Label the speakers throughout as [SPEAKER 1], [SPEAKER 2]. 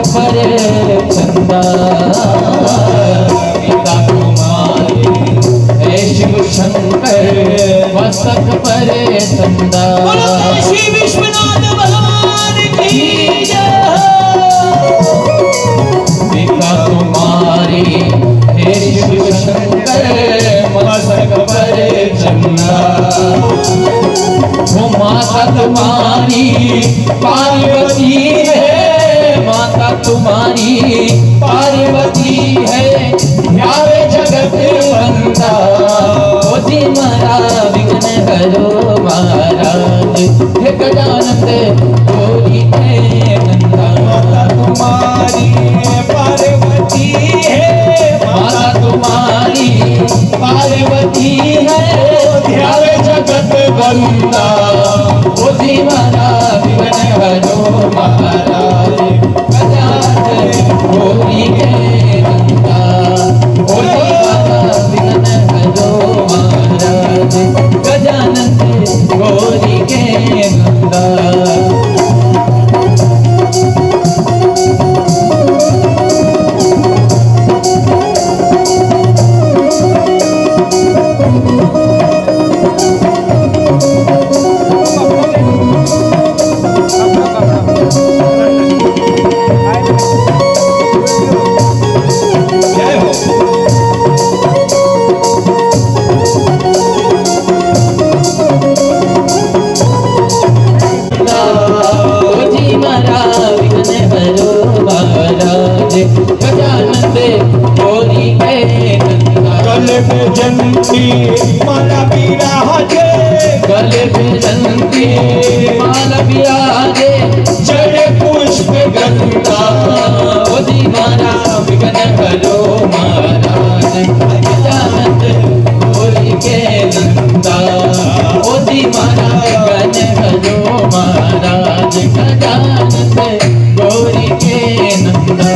[SPEAKER 1] परे चंदा पिता कुमारी हे शिव शंकर मस्तक परे चंदा।
[SPEAKER 2] श्री विश्वनाथ भगवान की जय।
[SPEAKER 1] पिता कुमारी हे शिव शंकर मस्तक परे चंदा। वो माता तुम्हारी पार्वती है, माता तुम्हारी पार्वती है, ध्यावे जगत बंदा। ओ जी महाराज विघ्न हरो महाराज हे गजानन गौरी के नंदा।
[SPEAKER 2] माता तुम्हारी पार्वती है,
[SPEAKER 1] माता तुम्हारी पार्वती है, ध्यावे जगत बंदा। ओ जी महाराज विघ्न हरो महाराज गजानन गौरी के नंदा। ओ जी महाराज विघ्न हरो महाराज गजानन गौरी के नंदा।
[SPEAKER 2] गले पे जंती माला बिराजे,
[SPEAKER 1] गले पे जंती माला बिराजे, चढ़े पुष्प गंगा। ओ जी महाराज विघ्न हरो महाराज गजानन गौरी के नंदा। ओ जी महाराज विघ्न हरो महाराज गजानन गौरी के नंदा।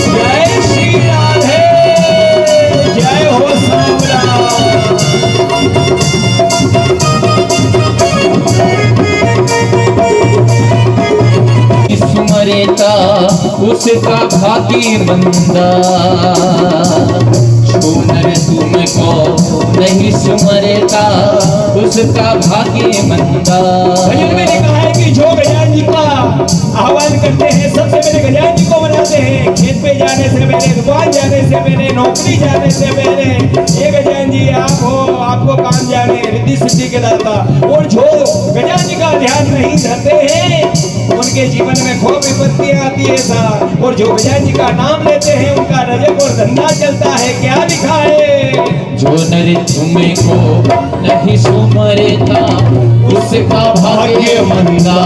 [SPEAKER 2] जय श्री राधे, जय हो सांवरा।
[SPEAKER 1] सुमरेता उसका भागी मंदा, सोनर तुमको नहीं सुमरेता उसका भागी मंदा।
[SPEAKER 2] भजन में लिखा है कि जो गजानन जी का आह्वान करते हैं सबसे पहले गजानन जी को मनाते हैं। खेत पे जाने से पहले, दुकान जाने से पहले, नौकरी जाने से पहले ये गजानन जी आप हो, आपको काम जाने रिद्धि सिद्धि के दाता। और जो गजानन जी का ध्यान नहीं धरते हैं उनके जीवन में खूब विपत्तियां आती है साहब। और जो गजानन जी का नाम लेते हैं उनका रजक और धंधा चलता है। क्या लिखा है?
[SPEAKER 1] जो नर तुमको नहीं सुमरेता उसका भाग्य मंदा।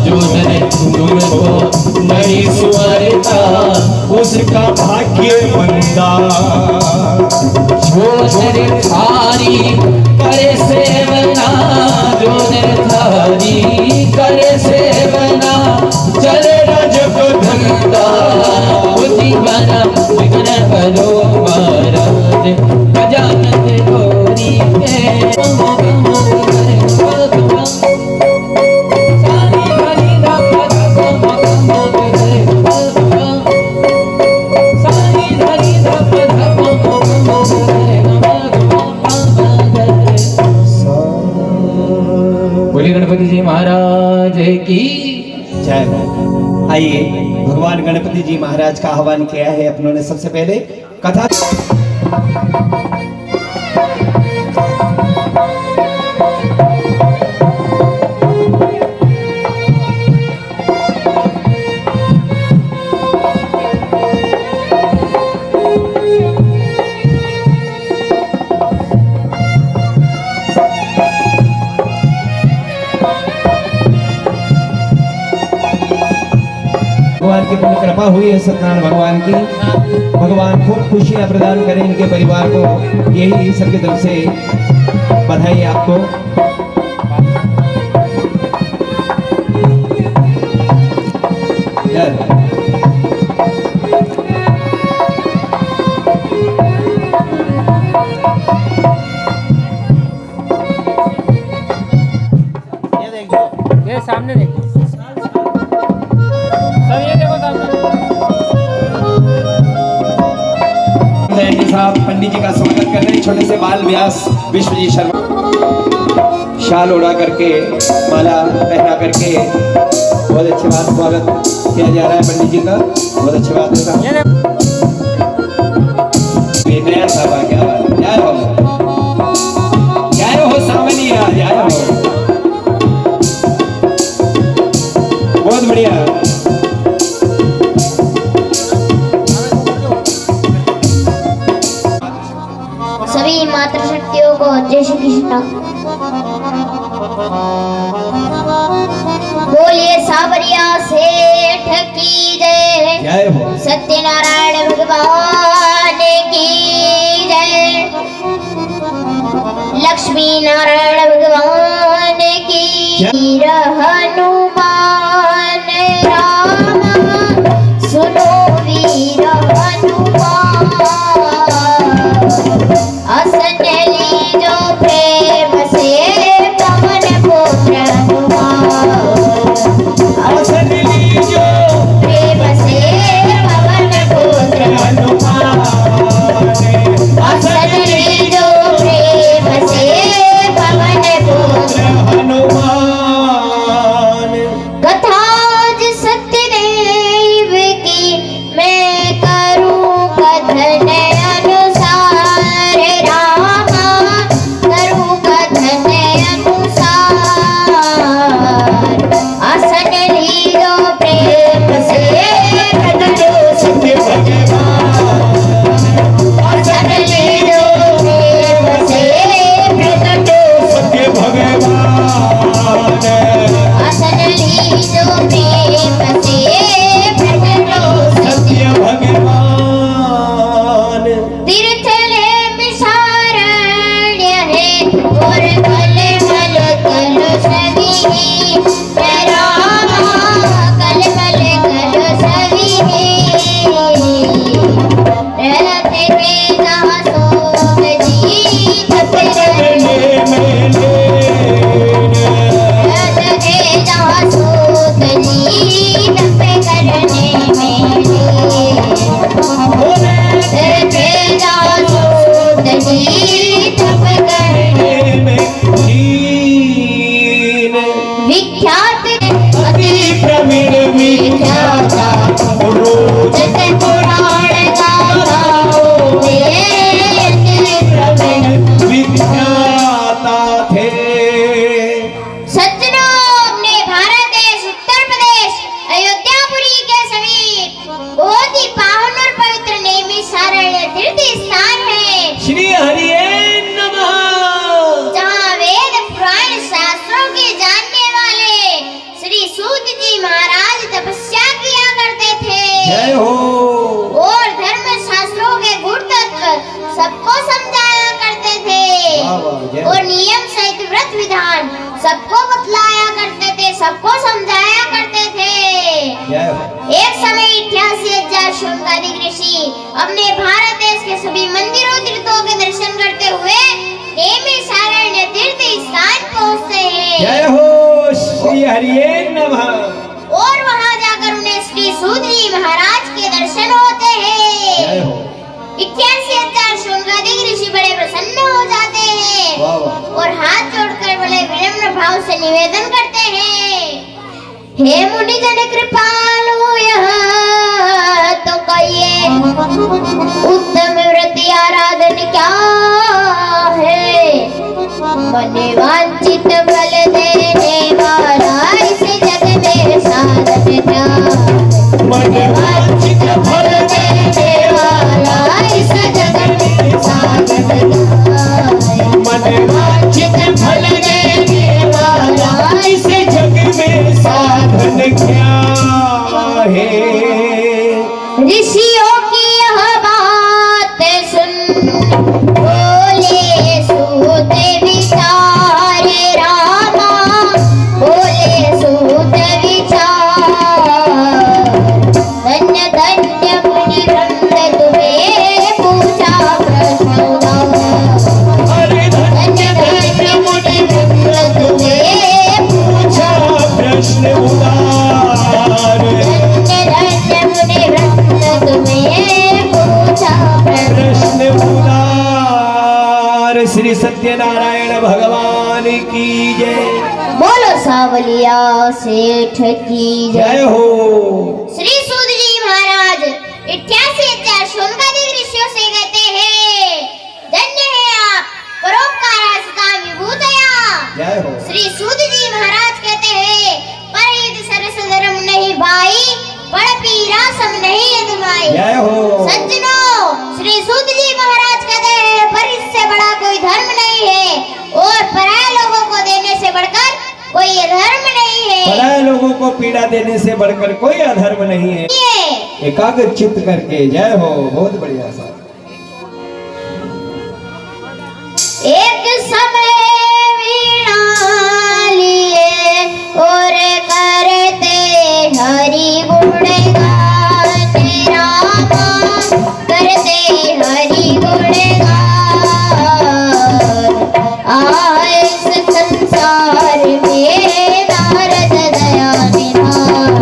[SPEAKER 1] जो नर तुमको नहीं सुमरेता उसका भाग्य मंदा। जो नर थारी करे सेवना, जो नर थारी करे सेवना, चले रजक धंधा। बुद्धि बना विघ्न हरो महाराज गजानन गौरी के। बोलिए गणपति जी महाराज की
[SPEAKER 2] जय हो। आइए भगवान गणपति जी महाराज का आह्वान किया है अपनों ने। सबसे पहले कथा भगवान की पूर्ण कृपा हुई है सत्यनारायण भगवान की। भगवान खूब खुशियां प्रदान करें इनके परिवार को, यही सबकी तरफ से बधाई आपको। पंडित जी का स्वागत कर रहे हैं छोटे से बाल व्यास विश्वजीत शर्मा। शाल उड़ा करके माला पहना करके बहुत अच्छी बात स्वागत किया जा रहा है पंडित जी का। बहुत अच्छी बात है साहब। नया साहब क्या बात, जय हो सावनिया, जय हो। बहुत बढ़िया।
[SPEAKER 3] सभी मातृशक्तियों को जय श्री कृष्ण। बोलिए सावरिया सेठ की जय,
[SPEAKER 2] जय हो।
[SPEAKER 3] सत्यनारायण भगवान की जय, लक्ष्मी नारायण भगवान की वीर हनुमान राम, सुनो वीर हनुमान, असन लीजो प्रेम से पवन पुत्र हनुमान,
[SPEAKER 2] असन लीजो
[SPEAKER 3] प्रेम से पवन पुत्र
[SPEAKER 2] हनुमान,
[SPEAKER 3] असन लीजो प्रेम से पवन पुत्र
[SPEAKER 2] हनुमान।
[SPEAKER 3] कथा जिस सत्यदेव की मैं करूं कथन अनुसार रामा, करूं कथन अनुसार, आसन लीजो प्रेम से प्रगटो सत्य भगवान, आसन लीजो प्रेम से प्रगटो
[SPEAKER 2] सत्य भगवान,
[SPEAKER 3] आसन लीजो प्रेम से प्रगटो
[SPEAKER 2] सत्य भगवान।
[SPEAKER 3] तीर्थले मिशारण्य है और कल कल कल सभी है रामा, कल कल कल सभी रहते थे जहाँ सोम जी तप करने में, रहते थे जहाँ सोम जी तप करने में, विख्यात
[SPEAKER 2] अति प्रवीण विख्याता रोचक
[SPEAKER 3] पुराण गाथाओं में प्रवीण
[SPEAKER 2] विख्याता थे।
[SPEAKER 3] सज्जनों, अपने भारत देश उत्तर प्रदेश अयोध्यापुरी के समीप बहुत ही पावन और पवित्र नैमिषारण्य तीर्थ स्थान है,
[SPEAKER 2] श्री हरिये नमः।
[SPEAKER 3] जहाँ वेद पुराण शास्त्रों के जानने वाले श्री सूत जी महाराज तपस्या किया करते थे।
[SPEAKER 2] जय हो।
[SPEAKER 3] और धर्म शास्त्रों के गुण तत्व सबको समझाया करते थे,
[SPEAKER 2] वाह वाह, जय।
[SPEAKER 3] और नियम सहित व्रत विधान सबको बतलाया करते थे, सबको समझाया करते थे।
[SPEAKER 2] जय हो।
[SPEAKER 3] एक समय 88,000 शौनकादिक ऋषि अपने भारत देश के सभी मंदिरों तीर्थों के दर्शन करते हुए नैमिषारण्य तीर्थ स्थान पहुंचते हैं।
[SPEAKER 2] जय हो श्री हरिये नमः।
[SPEAKER 3] और वहां जाकर उन्हें श्री सूत जी महाराज के दर्शन होते
[SPEAKER 2] जय
[SPEAKER 3] हैं।
[SPEAKER 2] हो।
[SPEAKER 3] 88,000 शौनकादिक ऋषि बड़े प्रसन्न हो जाते हैं
[SPEAKER 2] वाह वाह।
[SPEAKER 3] और हाथ जोड़कर बड़े विनम्र भाव से निवेदन करते हैं, हे मुनि जन कृपालु यह तो कहिए उत्तम व्रत आराधन क्या है, मन वांछित फल देने वाला इस जग में साधन क्या,
[SPEAKER 2] मन वांछित फल
[SPEAKER 3] देने वाला इस जग में साधन क्या,
[SPEAKER 2] मन वांछित फल देने वाला इस जग में साधन क्या है।
[SPEAKER 3] ऋषियों की यह बात सुन बोले सूत विचार राम,
[SPEAKER 2] श्री सत्यनारायण भगवान की जय।
[SPEAKER 3] बोलो सावलिया सेठ की
[SPEAKER 2] जय
[SPEAKER 3] जय।
[SPEAKER 2] हो।
[SPEAKER 3] श्री सूत जी महाराज 88,000 सोनकादिक ऋषियों से कहते हैं, धन्य है आप परोपकार सदा विभूतया।
[SPEAKER 2] जय हो।
[SPEAKER 3] श्री सूत जी महाराज कहते हैं, परहित सरस धर्म नहीं भाई, पड़ पीरा सम नहीं अदमाई।
[SPEAKER 2] जय हो।
[SPEAKER 3] सज्जनों, श्री सूत जी महाराज कहते हैं, पर इससे बड़ा कोई धर्म नहीं है और पराये लोगों को देने से बढ़कर कोई अधर्म नहीं है।
[SPEAKER 2] पराये लोगों को पीड़ा देने से बढ़कर कोई अधर्म नहीं है। एकाग्र चित्त करके जय हो। बहुत बढ़िया सर।
[SPEAKER 3] एक समय वीणा लिए और करते हरि गुणगान रामा, करते हरि गुणगान। आए इस संसार में नारद दया निधान,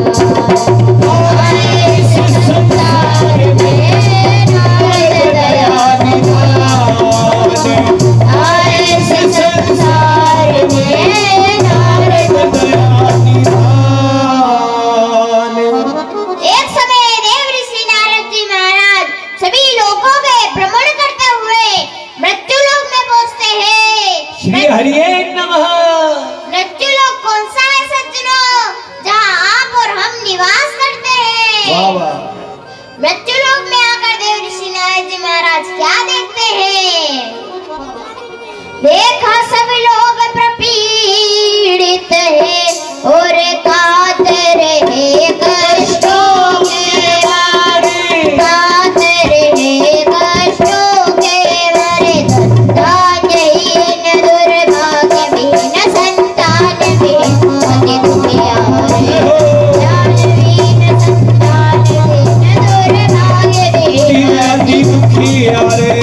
[SPEAKER 3] आए इस संसार में नारद दया निधान, आए इस संसार में नारद। एक समय देव ऋषि नारद जी महाराज सभी लोगों के भ्रमण करते हुए मृत्यु लोक में पहुंचते हैं।
[SPEAKER 2] श्री हरिये नमः।
[SPEAKER 3] मृत्यु लोक कौन सा है सज्जनों, जहाँ आप और हम निवास करते
[SPEAKER 2] वाह
[SPEAKER 3] हैं।
[SPEAKER 2] वाह।
[SPEAKER 3] मृत्यु लोक में आकर देव ऋषि नारद जी महाराज क्या देखते हैं? देखा सब लोग प्रपीड़ित है और कातर है कष्टों के मारे, कातर है कष्टों के मारे। धन्यहीन दुर्भाग्यहीन संतानहीन अति दुखियारे, दानहीन संतानहीन दुर्भाग्यहीन
[SPEAKER 2] अति दुखियारे।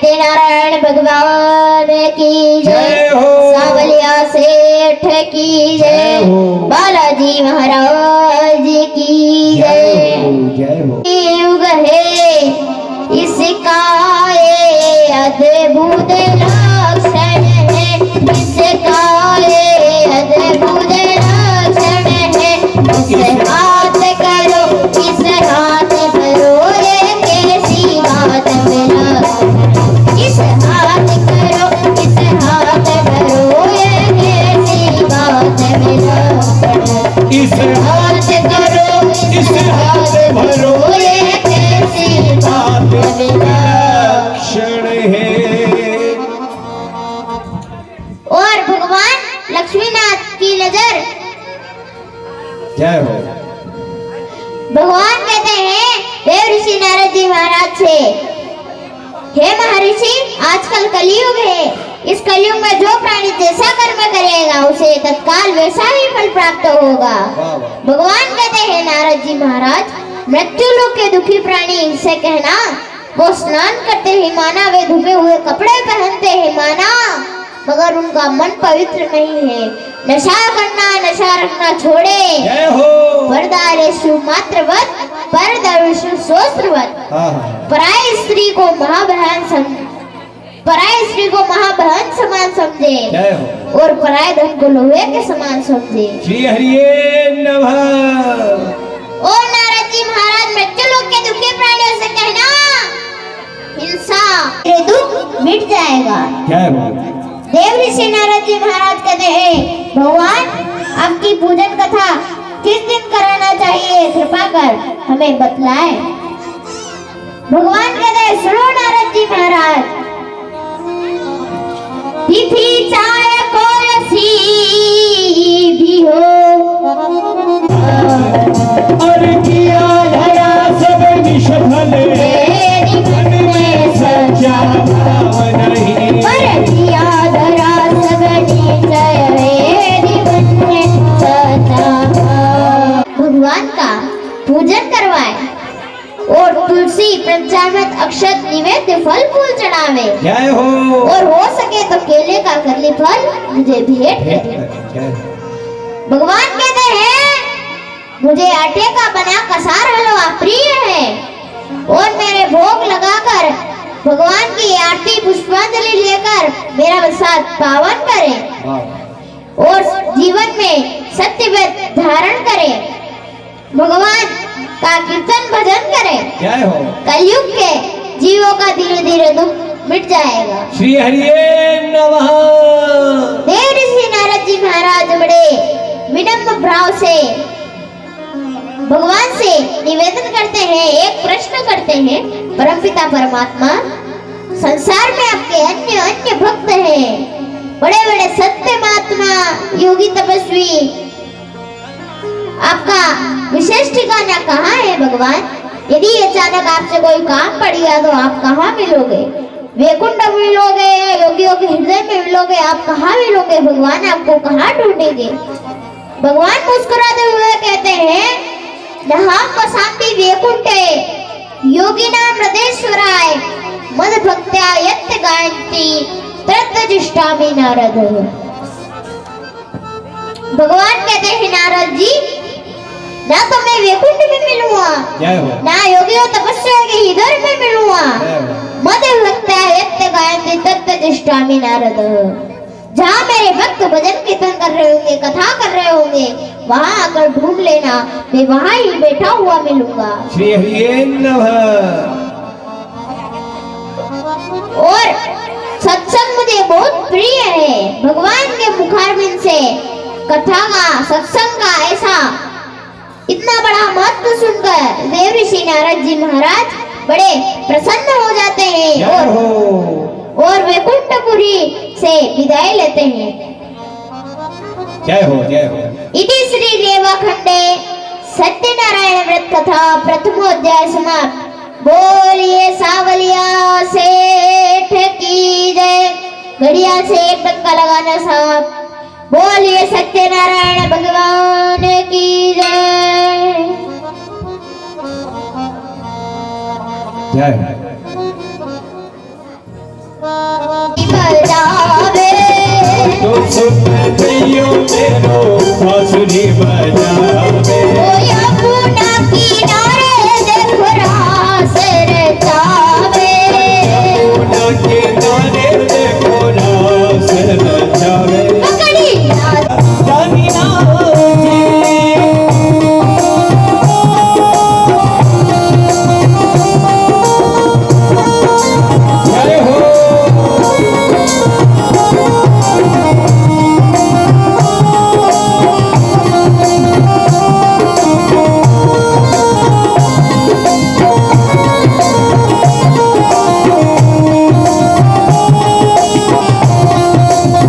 [SPEAKER 3] सत्यनारायण भगवान की जय।
[SPEAKER 2] जय हो।
[SPEAKER 3] सावलिया सेठ की जय।
[SPEAKER 2] जय हो।
[SPEAKER 3] बालाजी महाराज की जय।
[SPEAKER 2] जय हो।
[SPEAKER 3] युग है इसका ये अद्भुत लक्षण है, इसका ये अद्भुत लक्षण है। इस हाथ करो, इस हाथ भरो, ये कैसी बात मिला। इस हाथ करो, इस हाथ भरो, ये कैसी बात मिला।
[SPEAKER 2] इस हाथ करो, इस हाथ भरो,
[SPEAKER 3] ये कैसी
[SPEAKER 2] बात क्षण है।
[SPEAKER 3] और भगवान लक्ष्मीनाथ की नजर,
[SPEAKER 2] जय हो।
[SPEAKER 3] भगवान कहते हैं देव ऋषि नारद जी महाराज से, हे महर्षि, आजकल कलयुग है, इस कलयुग में जो प्राणी जैसा कर्म करेगा उसे तत्काल वैसा ही फल प्राप्त होगा।
[SPEAKER 2] वाह वाह।
[SPEAKER 3] भगवान कहते हैं नारद जी महाराज, मृत्यु लोक के दुखी प्राणी से कहना, वो स्नान करते ही माना, वे धुपे हुए कपड़े पहनते हैं माना, मगर उनका मन पवित्र नहीं है। नशा करना, नशा रखना छोड़े।
[SPEAKER 2] जय हो।
[SPEAKER 3] वरदारेषु मात्रवत, परदर्शु सोस्त्रवत।
[SPEAKER 2] हाँ हाँ।
[SPEAKER 3] पराई स्त्री को महाबहन समान समझे,
[SPEAKER 2] जय हो।
[SPEAKER 3] और पराय धन को लोहे के समान समझे।
[SPEAKER 2] श्री हरिये नमः।
[SPEAKER 3] ओ नारद जी महाराज, मृत्यु लोक के दुखी प्राणियों से कहना, हिंसा ये दुख मिट जाएगा।
[SPEAKER 2] जय हो।
[SPEAKER 3] देव ऋषि नारद जी महाराज कहते हैं, भगवान आपकी पूजन कथा किस दिन कराना चाहिए, कृपा कर हमें बतलाए। भगवान कहते हैं, सुनो नारद जी महाराज, तिथि चाहे कोई सी भी हो,
[SPEAKER 2] और किया धरा सब निष्फल,
[SPEAKER 3] तेरी मन में
[SPEAKER 2] सच्चा भाव नहीं।
[SPEAKER 3] पर किया धरा सब निश्चय, तेरी मन में सच्चा भाव। भगवान का पूजन करवाए और तुलसी, पंचामृत, अक्षत, निवेद्य, फल फूल चढ़ावे,
[SPEAKER 2] जय हो।
[SPEAKER 3] और हो सके तो केले का कदली फल मुझे भेंट करे।
[SPEAKER 2] जय हो।
[SPEAKER 3] भगवान कहते हैं, मुझे आटे का बना कसार हलवा प्रिय है, और मेरे भोग लगाकर भगवान की आरती पुष्पांजलि लेकर मेरा प्रसाद पावन करें,
[SPEAKER 2] वाह।
[SPEAKER 3] और जीवन में सत्यव्रत धारण करें, भगवान का कीर्तन भजन करें।
[SPEAKER 2] जय हो।
[SPEAKER 3] कलयुग के जीवों का धीरे धीरे दुख मिट जाएगा।
[SPEAKER 2] श्री हरिये नमः।
[SPEAKER 3] देव ऋषि नारद जी महाराज बड़े विनम्र भाव से भगवान से निवेदन करते हैं, एक प्रश्न करते हैं, परमपिता परमात्मा, संसार में आपके अन्य अन्य भक्त हैं, बड़े बड़े सत्य महात्मा, योगी, तपस्वी, आपका विशेष ठिकाना कहाँ है भगवान? यदि अचानक आपसे कोई काम पड़ गया तो आप कहाँ मिलोगे? वैकुंठ में मिलोगे, योगियों के हृदय में मिलोगे, आप कहाँ मिलोगे भगवान? आपको कहाँ ढूंढेंगे? भगवान मुस्कुराते हुए कहते हैं, नहाम वसांति वैकुंठे योगिनां हृदयेश्वराय मद भक्त्या यत् गायन्ति तत्र जिष्ठामि नारद। भगवान कहते हैं, नारद जी, ना तो मैं वैकुंठ में मिलूंगा,
[SPEAKER 2] जय हो।
[SPEAKER 3] ना योगियों तपस्या के इधर में मिलूंगा,
[SPEAKER 2] जय हो।
[SPEAKER 3] मद भक्त्या यत् गायन्ति तत्र जिष्ठामि नारद। जहाँ मेरे भक्त भजन कीर्तन कर रहे होंगे, कथा कर रहे होंगे, वहाँ आकर ढूंढ लेना, मैं वहाँ ही बैठा हुआ मिलूंगा।
[SPEAKER 2] श्री हरिये नमः।
[SPEAKER 3] और सत्संग मुझे बहुत प्रिय है। भगवान के मुखारबिंद से कथा का, सत्संग का ऐसा इतना बड़ा महत्व सुनकर देव ऋषि नारद जी महाराज बड़े प्रसन्न हो जाते हैं,
[SPEAKER 2] जय हो।
[SPEAKER 3] और वैकुंठपुरी से विदाई लेते हैं।
[SPEAKER 2] जय हो। जय हो।
[SPEAKER 3] इति श्री लेवाखंडे सत्यनारायण व्रत कथा प्रथमोध्याय समाप्त। बोलिए सावलिया सेठ की जय। घड़िया से एक टक्का लगाना साहब। बोलिए सत्यनारायण भगवान की जय।
[SPEAKER 2] जय हो। तो सुन दैयो मेरो बांसुरी बजावे
[SPEAKER 3] कोई अपना किनारे देखो रास रचावे
[SPEAKER 2] यमुना किनारे देखो रास रचावे
[SPEAKER 3] पकड़ी
[SPEAKER 2] जानी ना जय हो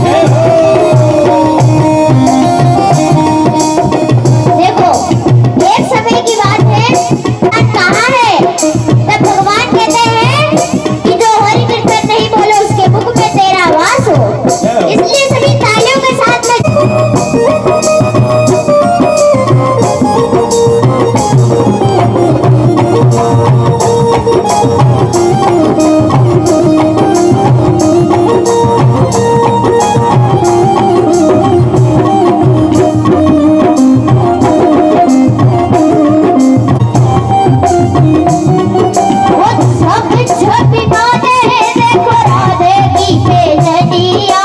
[SPEAKER 2] जय हो
[SPEAKER 3] देखो एक समय की बात है कहाँ है तब भगवान कहते हैं कि जो हरि कीर्तन नहीं बोले उसके मुख में तेरा वास हो इसलिए सभी तालियों के साथ में वो सब छपी बातें हैं देखो राधे की बेजनिया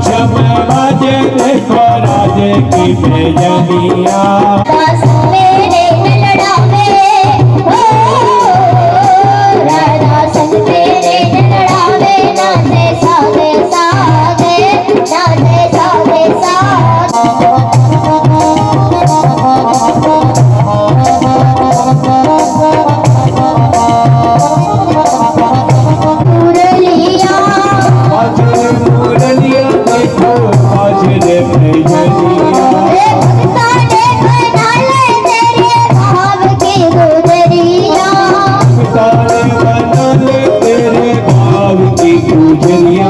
[SPEAKER 2] छम बाजे देखो राधे की बेजनिया
[SPEAKER 3] दास मेरे न लड़ावे हो राधा संग मेरे न लड़ावे नाचे सागे सागे नाचे सागे मुरलिया
[SPEAKER 2] बाजे मुरलिया देखो बाजे बेजनिया
[SPEAKER 3] रे भक्ता ने बना ले तेरे भाव की गुजरिया
[SPEAKER 2] तारे बना ले तेरे भाव की गुजरिया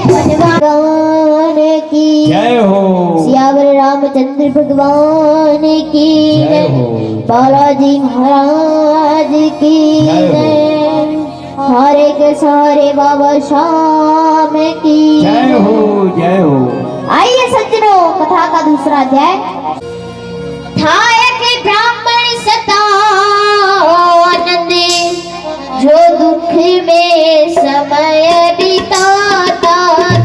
[SPEAKER 3] भगवान की
[SPEAKER 2] जय हो
[SPEAKER 3] सियावर रामचंद्र भगवान की
[SPEAKER 2] जय हो
[SPEAKER 3] बालाजी महाराज की
[SPEAKER 2] जय हो।
[SPEAKER 3] जय हारे के सारे बाबा शाम की
[SPEAKER 2] जय हो जय हो
[SPEAKER 3] आइए सज्जनों कथा का दूसरा अध्याय था एक ब्राह्मण सता आनंद जो दुख में समय बिताता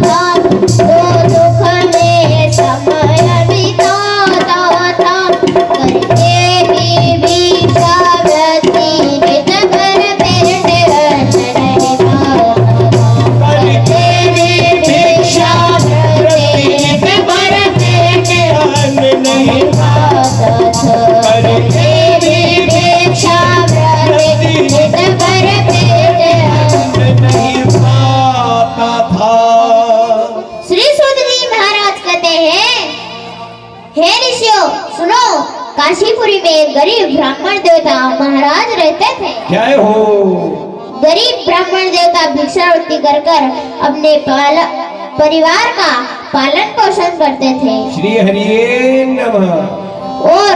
[SPEAKER 3] था तो दुख में समय बिताता था करके भी भिक्षावृत्ति नित भर पेट अन्न नहीं खाता करके भी भिक्षावृत्ति नित भर पेट
[SPEAKER 2] अन्न नहीं
[SPEAKER 3] खाता था करके भी भिक्षावृत्ति नित भर पेट अन्न
[SPEAKER 2] नहीं पाता था
[SPEAKER 3] श्री सूत जी महाराज कहते हैं हे ऋषियों सुनो काशीपुरी में एक गरीब ब्राह्मण देवता महाराज रहते थे
[SPEAKER 2] जय हो
[SPEAKER 3] गरीब ब्राह्मण देवता भिक्षावृत्ति कर कर अपने परिवार का पालन पोषण करते थे
[SPEAKER 2] श्री हरिये नमः
[SPEAKER 3] और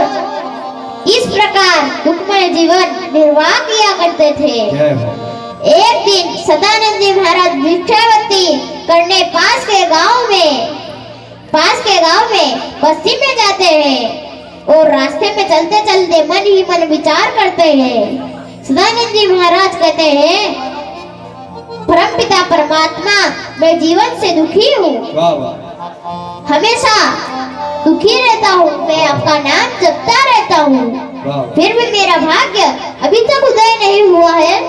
[SPEAKER 3] इस प्रकार दुखमय जीवन निर्वाह किया करते थे
[SPEAKER 2] जय हो
[SPEAKER 3] एक दिन सदानंद जी महाराज भिक्षावृत्ति करने पास के गांव में बस्ती में जाते हैं और रास्ते में चलते चलते मन ही मन विचार करते हैं सदानंद जी महाराज कहते हैं परमपिता परमात्मा मैं जीवन से दुखी हूँ
[SPEAKER 2] वाह वाह
[SPEAKER 3] हमेशा दुखी रहता हूँ मैं आपका नाम जपता रहता हूँ
[SPEAKER 2] वाह
[SPEAKER 3] फिर भी मेरा भाग्य अभी तक उदय नहीं हुआ है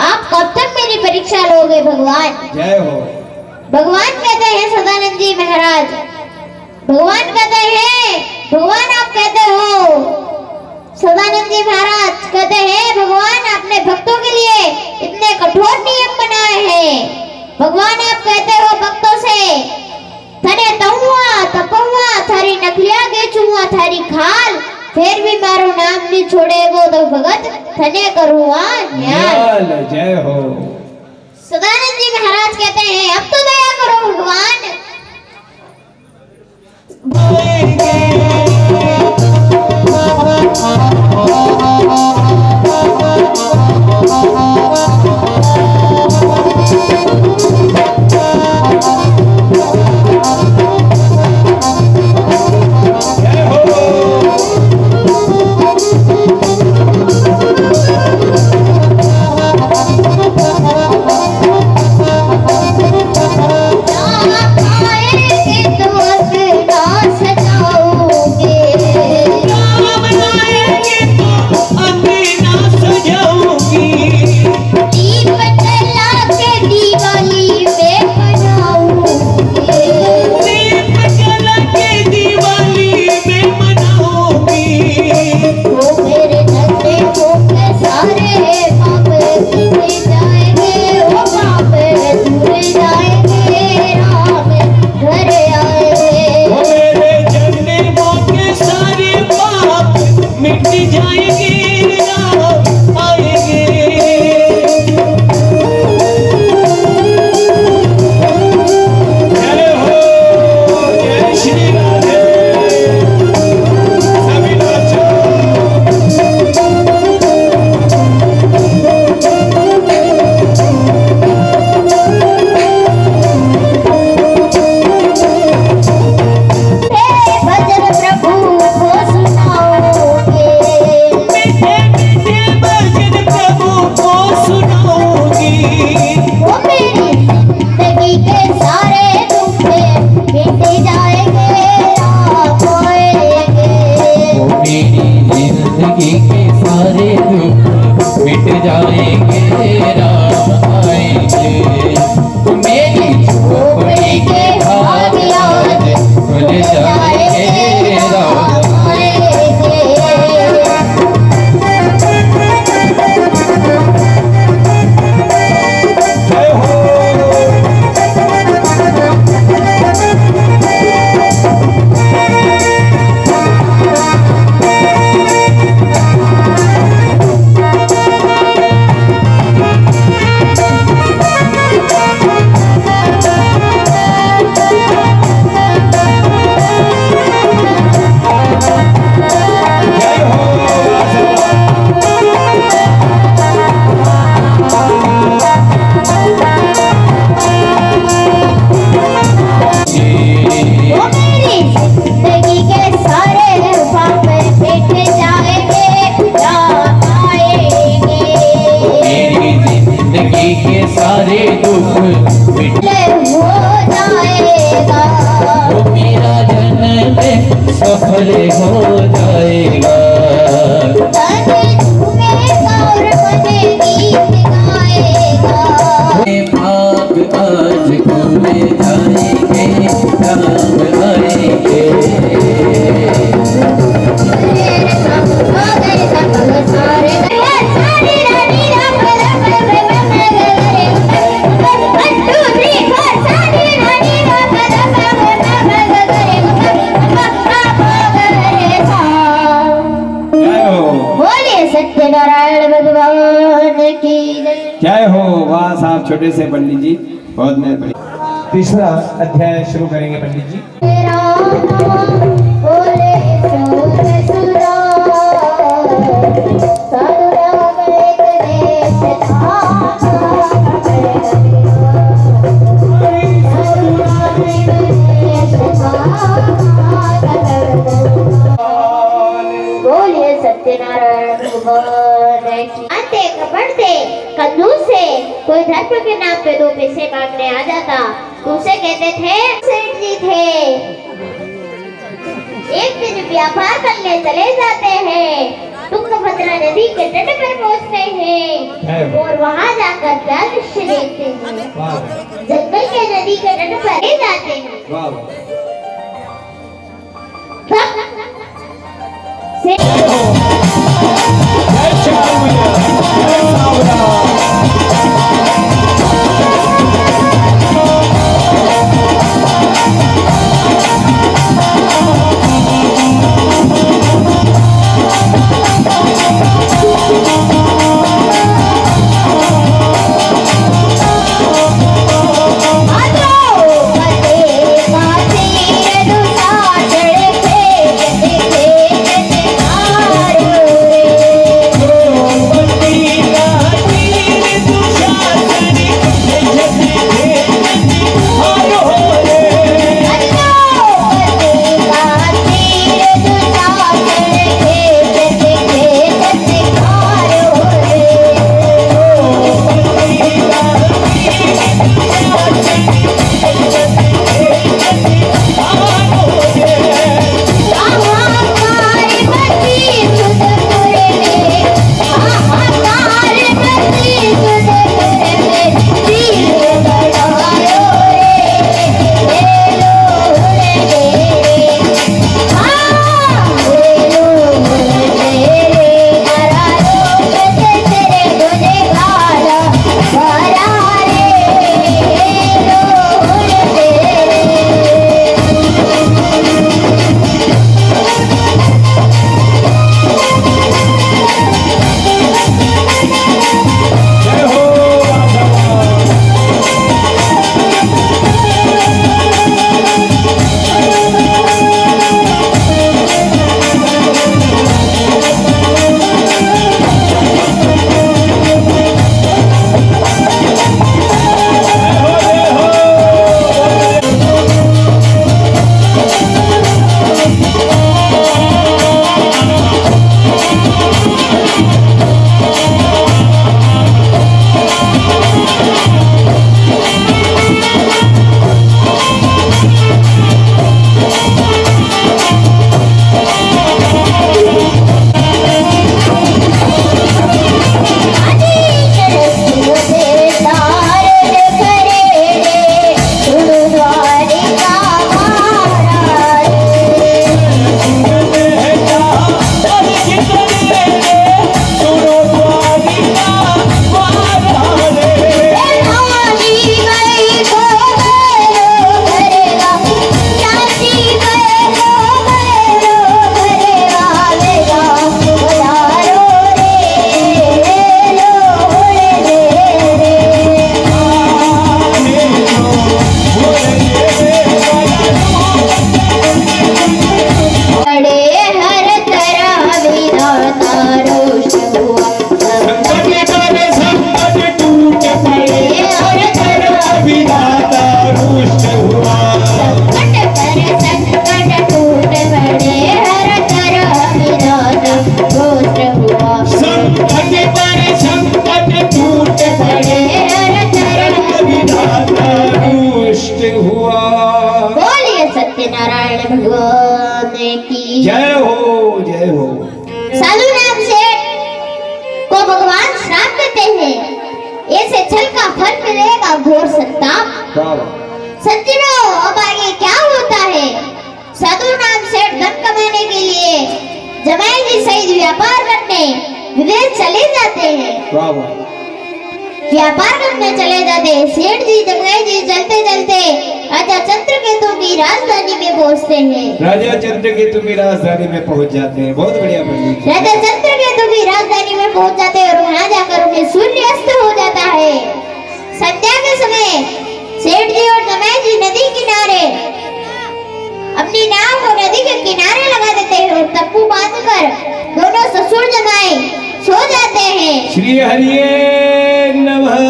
[SPEAKER 3] आप कब तक मेरी परीक्षा लोगे भगवान
[SPEAKER 2] जय हो
[SPEAKER 3] भगवान कहते हैं सदानंद जी महाराज भगवान कहते हैं भगवान आप कहते हो सदानंद जी महाराज कहते हैं भगवान आपने भक्तों के लिए इतने कठोर नियम बनाए हैं भगवान आप कहते हो भक्तों से थने तहुआ तपहुआ थारी नखलिया गेचुआ थारी खाल फिर भी मारो नाम नहीं छोड़ेगो तो भगत थने करूँगा न्याय
[SPEAKER 2] जय हो
[SPEAKER 3] सदानंद जी महाराज कहते हैं अब तो दया करो भगवान
[SPEAKER 1] सारे दुख मिट
[SPEAKER 3] हो जाएगा,
[SPEAKER 1] वो मेरा जन्म सफल हो जाएगा।
[SPEAKER 3] तन झूमेगा और मन गीत गाएगा।
[SPEAKER 1] ये भाग आज खुल जाएंगे, राम आएंगे।
[SPEAKER 2] जय हो,
[SPEAKER 3] बोलिए सत्यनारायण भगवान की जय।
[SPEAKER 2] जय हो। वाह साहब, छोटे से पंडित जी, बहुत मेहरबानी। तीसरा अध्याय शुरू करेंगे पंडित जी।
[SPEAKER 3] तेरा नाम बोले सुर सुरा, साधु राम एक देश धामा। साधु राम एक देश धामा। बोलिए सत्यनारायण भगवान की। आते कपड़ते कंजूस से कोई धर्म के नाम पे 2 पैसे मांगने आ जाता तो उसे कहते थे सेठ जी थे। एक दिन व्यापार करने चले जाते हैं, तुंगभद्रा नदी के तट पर पहुंचते हैं और वहां जाकर क्या दृश्य देखते हैं।
[SPEAKER 2] वाह
[SPEAKER 3] जंगल के नदी के तट पर ले जाते हैं।
[SPEAKER 2] वाह।
[SPEAKER 3] से
[SPEAKER 2] जय शंकर भैया, जय सावरा। जय हो जय हो।
[SPEAKER 3] साधु नाम सेठ को भगवान श्राप देते हैं, ऐसे छल का फल मिलेगा घोर संताप।
[SPEAKER 2] वाह
[SPEAKER 3] सज्जनों, अब आगे क्या होता है? साधु नाम सेठ धन कमाने के लिए जमाई जी सहित व्यापार करने विदेश चले जाते हैं।
[SPEAKER 2] वाह वाह।
[SPEAKER 3] व्यापार करने चले जाते हैं। सेठ जी जमाई जी चलते चलते राजा चंद्रकेतु की राजधानी में पहुंचते हैं।
[SPEAKER 2] राजा चंद्रकेतु की राजधानी में पहुंच जाते हैं। बहुत बढ़िया पंडित।
[SPEAKER 3] राजा चंद्रकेतु की राजधानी में पहुंच जाते हैं और वहां जाकर उन्हें सूर्यास्त हो जाता है। संध्या के समय सेठ जी और जमाई जी नदी किनारे अपनी नाव को नदी के किनारे लगा देते हैं और तप्पू बांधकर दोनों ससुर जमाई सो जाते हैं।
[SPEAKER 2] श्री हरिये नमः।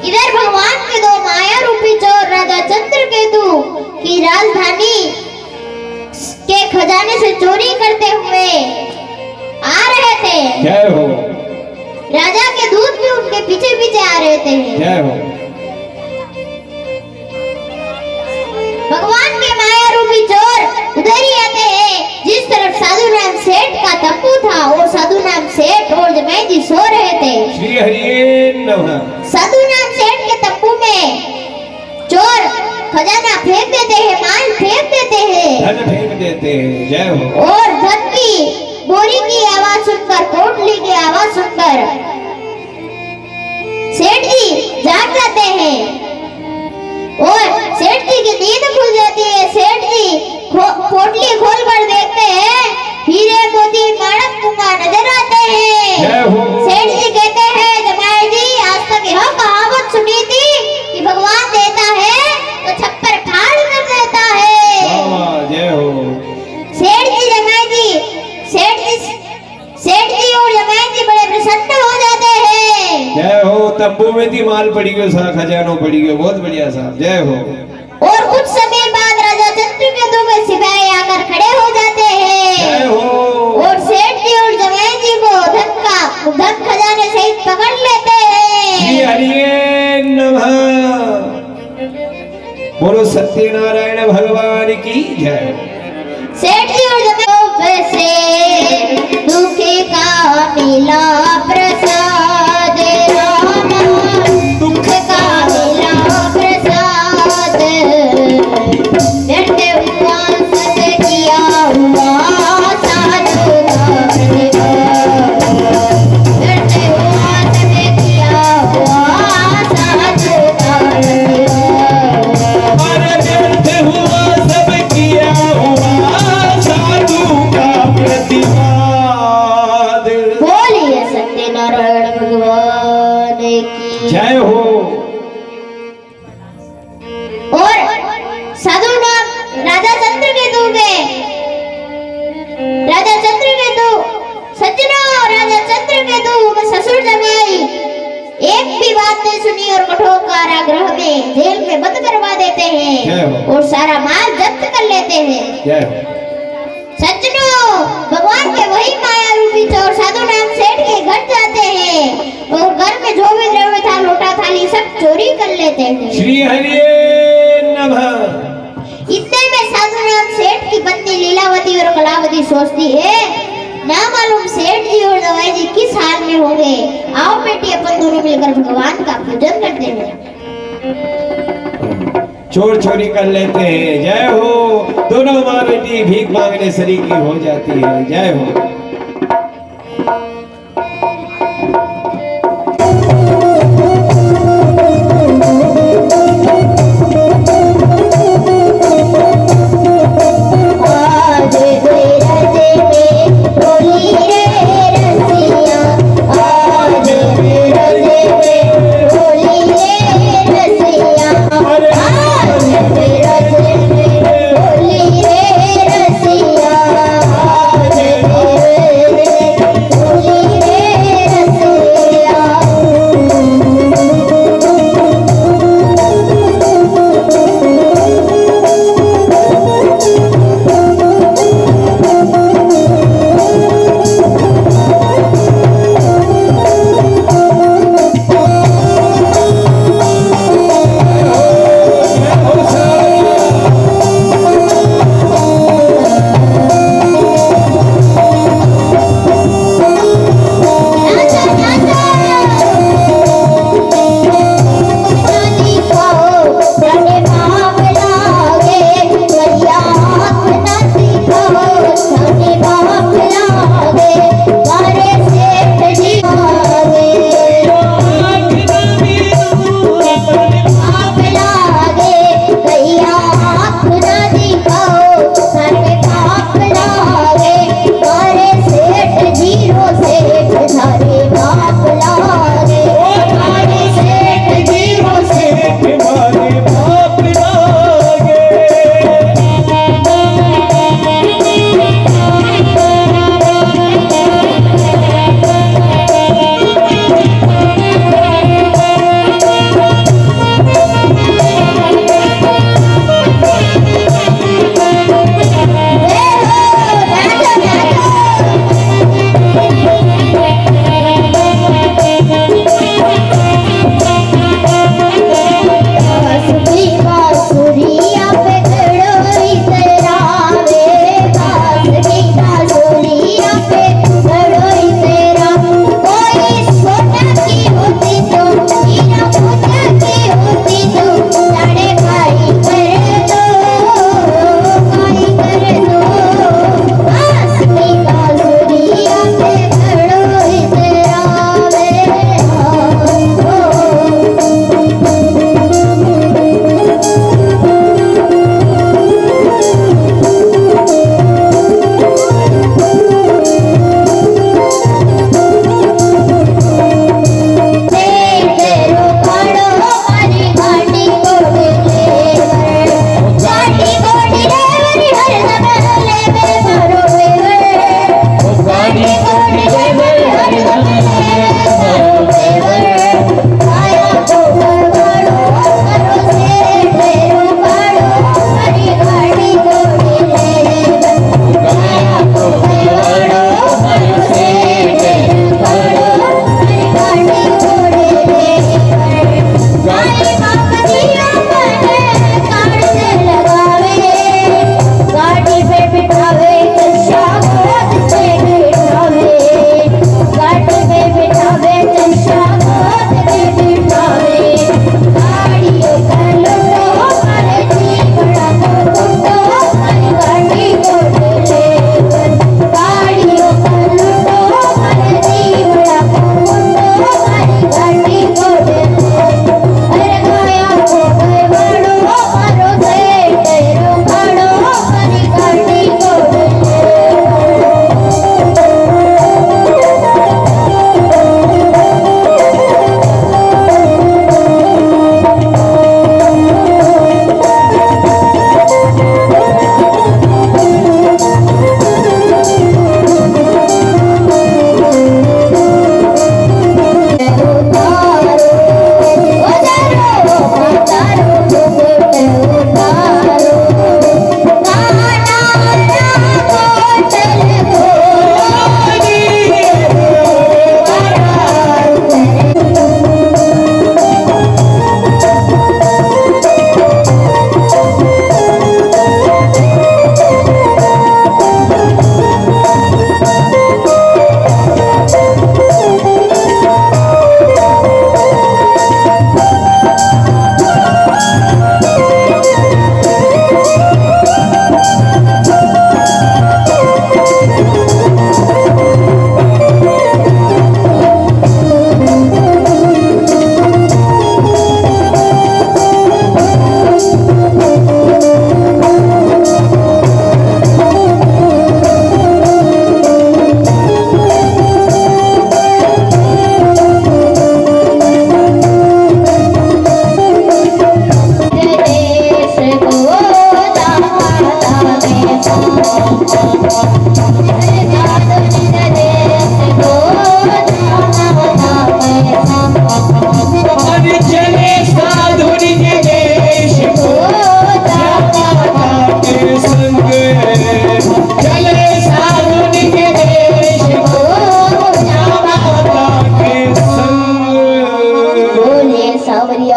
[SPEAKER 3] इधर भगवान के दो माया रूपी चोर राजा चंद्रकेतु की राजधानी के खजाने से चोरी करते हुए आ रहे थे।
[SPEAKER 2] जय हो।
[SPEAKER 3] राजा के दूत भी उनके पीछे पीछे आ रहे थे।
[SPEAKER 2] जय हो।
[SPEAKER 3] भगवान के माया रूपी चोर उधर ही आते हैं जिस तरफ साधु नाम सेठ का तप्पू था। और साधु नाम सेठ और जमाई जी सो रहे थे।
[SPEAKER 2] श्री हरिये नमः।
[SPEAKER 3] साधु नाम सेठ के तप्पू में चोर खजाना फेंक देते हैं, माल फेंक देते हैं,
[SPEAKER 2] धन फेंक देते हैं। जय हो।
[SPEAKER 3] और धन की बोरी की आवाज सुनकर, पोटली की आवाज सुनकर सेठ जी जाग जाते हैं और सेठ जी की नींद खुल जाती है। सेठ जी पोटली खोलकर देखते हैं, हीरे मोती माणक कुंभा नजर आते हैं।
[SPEAKER 2] जय हो।
[SPEAKER 3] सेठ जी कहते हैं, जमाई जी आज तक यह कहावत सुनी थी कि भगवान देता है तो छप्पर फाड़ कर देता है।
[SPEAKER 2] वाह वाह। जय हो।
[SPEAKER 3] सेठ जी और जमाई जी बड़े प्रसन्न हो जाते हैं।
[SPEAKER 2] जय हो। तंबू में थी माल पड़ी गयो, सा खजानो पड़ी गयो। बहुत बढ़िया साहब। जय हो।
[SPEAKER 3] और कुछ समय बाद राजा चंद्रकेतु के सिपाही आकर खड़े हो जाते हैं।
[SPEAKER 2] जय हो।
[SPEAKER 3] और सेठ जी और जमाई जी को धन खजाने सहित पकड़ लेते हैं।
[SPEAKER 2] श्री हरिये नमः। बोलो सत्यनारायण भगवान की जय।
[SPEAKER 3] सेठ जी और जमाई से दुखी का मिला प्रसाद, रामा दुख का मिला प्रसाद, डरते हुआ सत किया हुआ साधु का प्रतिवाद, डरते हुआ सत किया हुआ साधु का प्रतिवाद।
[SPEAKER 2] अरे डरते हुआ सब किया हुआ साधु का प्रतिवाद।
[SPEAKER 3] बोलिए सत्यनारायण भगवान की
[SPEAKER 2] जय हो।
[SPEAKER 3] और साधु नाम राजा चंद्रकेतु सज्जनों, राजा चंद्रकेतु के ससुर जमाई एक भी बात नहीं सुनी और कठोर कारागृह में जेल में बंद करवा देते हैं और सारा माल जब्त कर लेते हैं।
[SPEAKER 2] जय हो।
[SPEAKER 3] सज्जनों, भगवान के वही माया रूपी चोर साधु नाम सेठ के घर जाते हैं और घर में जो भी द्रव्य था, लोटा थाली सब चोरी कर लेते हैं।
[SPEAKER 2] श्री हरिये नमः।
[SPEAKER 3] इतने में साधु नाम सेठ की पत्नी लीलावती और कलावती सोचती है, ना मालूम सेठ जी और जमाई जी किस हाल में होंगे। आओ बेटी, अपन दोनों मिलकर भगवान का पूजन करते हैं।
[SPEAKER 2] चोर चोरी कर लेते हैं। जय हो। दोनों माँ बेटी भीख मांगने सरीकी हो जाती है। जय हो।
[SPEAKER 3] होली रे रसिया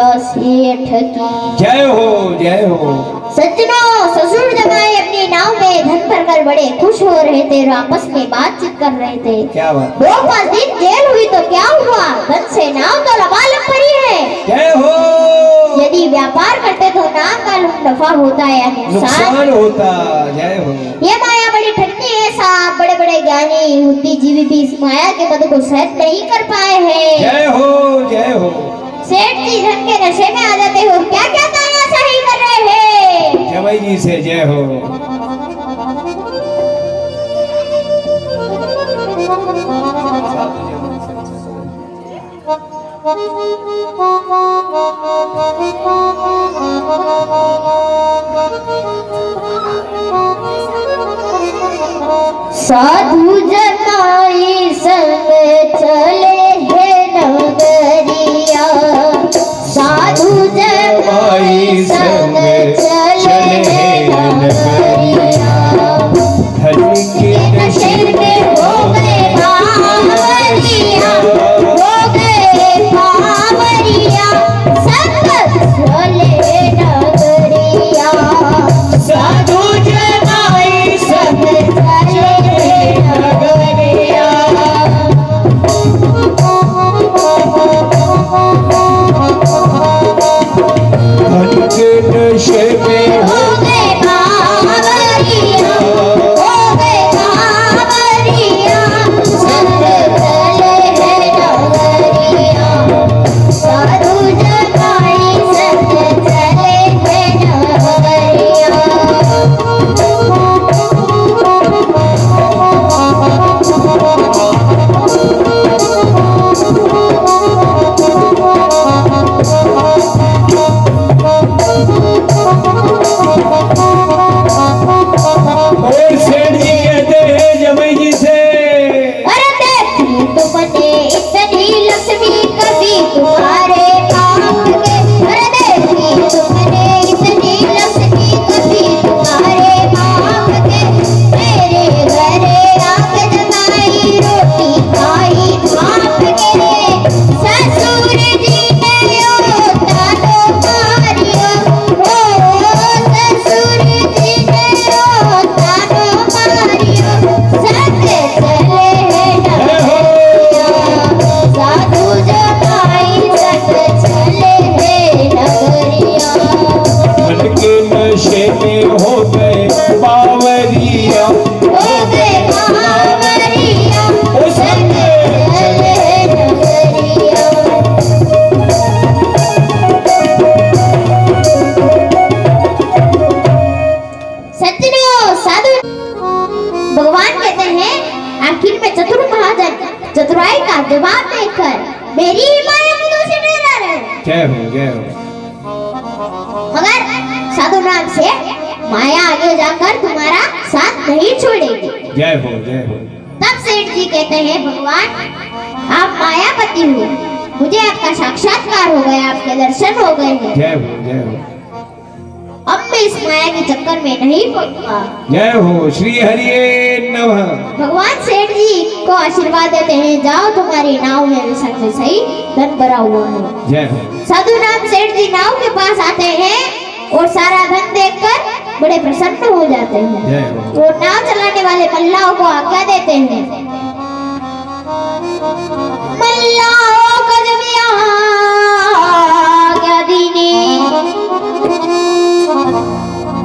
[SPEAKER 3] बोलो सेठ की
[SPEAKER 2] जय हो, जय हो।
[SPEAKER 3] सज्जनों, ससुर जमाई अपनी नाव में धन भरकर बड़े खुश हो रहे थे और आपस में बातचीत कर रहे थे।
[SPEAKER 2] क्या बात।
[SPEAKER 3] 2-5 दिन जेल हुई तो क्या हुआ, धन से नाव तो लबालब भरी है।
[SPEAKER 2] जय हो।
[SPEAKER 3] यदि व्यापार करते तो नामालूम नफा होता है या
[SPEAKER 2] नुकसान होता। जय हो।
[SPEAKER 3] ये माया बड़ी ठंडी है साहब, बड़े बड़े ज्ञानी बुद्धिजीवी भी इस माया के मद को सहन नहीं कर पाए हैं।
[SPEAKER 2] जय हो, जय हो।
[SPEAKER 3] सेठ जी धन के नशे में आ जाते हो, क्या क्या तानाशाही सही कर रहे हैं।
[SPEAKER 2] जमाई जी से जय हो।
[SPEAKER 3] साधु जमाई संग चले हैं नगरिया, साधु जमाई संग चले हैं नगरिया।
[SPEAKER 2] धन के
[SPEAKER 3] नशे में हो गए बावरिया, हो गए बावरिया, संग चले नगरिया।
[SPEAKER 2] साधु जमाई संग
[SPEAKER 3] चले नगरिया।
[SPEAKER 2] धन के नशे में
[SPEAKER 3] हो गए बावरिया, हो गए बावरिया, संग चले हैं नगरिया। साधु जमाई संग चले हैं नगरिया।
[SPEAKER 2] और सेठ जी कहते हैं जमाई जी से,
[SPEAKER 3] अरे देखी तुमने इतनी लक्ष्मी कभी तुम्हारे बाप के, अरे देखी तुमने इतनी लक्ष्मी कभी तुम्हारे बाप के। मेरे घरे आके जमाई रोटी खाई बाप के, ससुर जी ने होता तो मारियो, ओ ससुर जी ने होता तो मारियो। संग चले हैं नगरिया, साधु जमाई संग चले हैं नगरिया।
[SPEAKER 2] धन के नशे में हो गए बावरिया,
[SPEAKER 3] हो गए बावरिया,
[SPEAKER 2] ओ संग
[SPEAKER 3] चले हैं नगरिया। सज्जनों, साधु भगवान कहते हैं आखिर में चतुर महाजन चतुराई का जवाब देकर मेरी ही माया में दूसरे डरा रहे।
[SPEAKER 2] जय हो, जय हो।
[SPEAKER 3] मगर साधु नाम से माया आगे जाकर तुम्हारा साथ नहीं छोड़ेगी।
[SPEAKER 2] जय हो, जय हो।
[SPEAKER 3] तब सेठ जी कहते हैं भगवान आप मायापति हो, मुझे आपका साक्षात्कार हो गया, आपके दर्शन हो गए हैं।
[SPEAKER 2] जय हो, जय हो।
[SPEAKER 3] अब मैं इस माया के चक्कर में नहीं पड़ूंगा।
[SPEAKER 2] जय हो। श्री हरिये नमः।
[SPEAKER 3] भगवान सेठ जी को आशीर्वाद देते हैं, जाओ तुम्हारी नाव में विसर्ग से सही धन भरा हुआ है।
[SPEAKER 2] जय हो।
[SPEAKER 3] साधु नाम सेठ जी नाव के पास आते हैं और सारा धन देखकर बड़े प्रसन्न हो जाते हैं।
[SPEAKER 2] जय हो।
[SPEAKER 3] वो नाव चलाने वाले मल्लाहों को आज्ञा देते हैं, मल्लाहों को जब आज्ञा दीने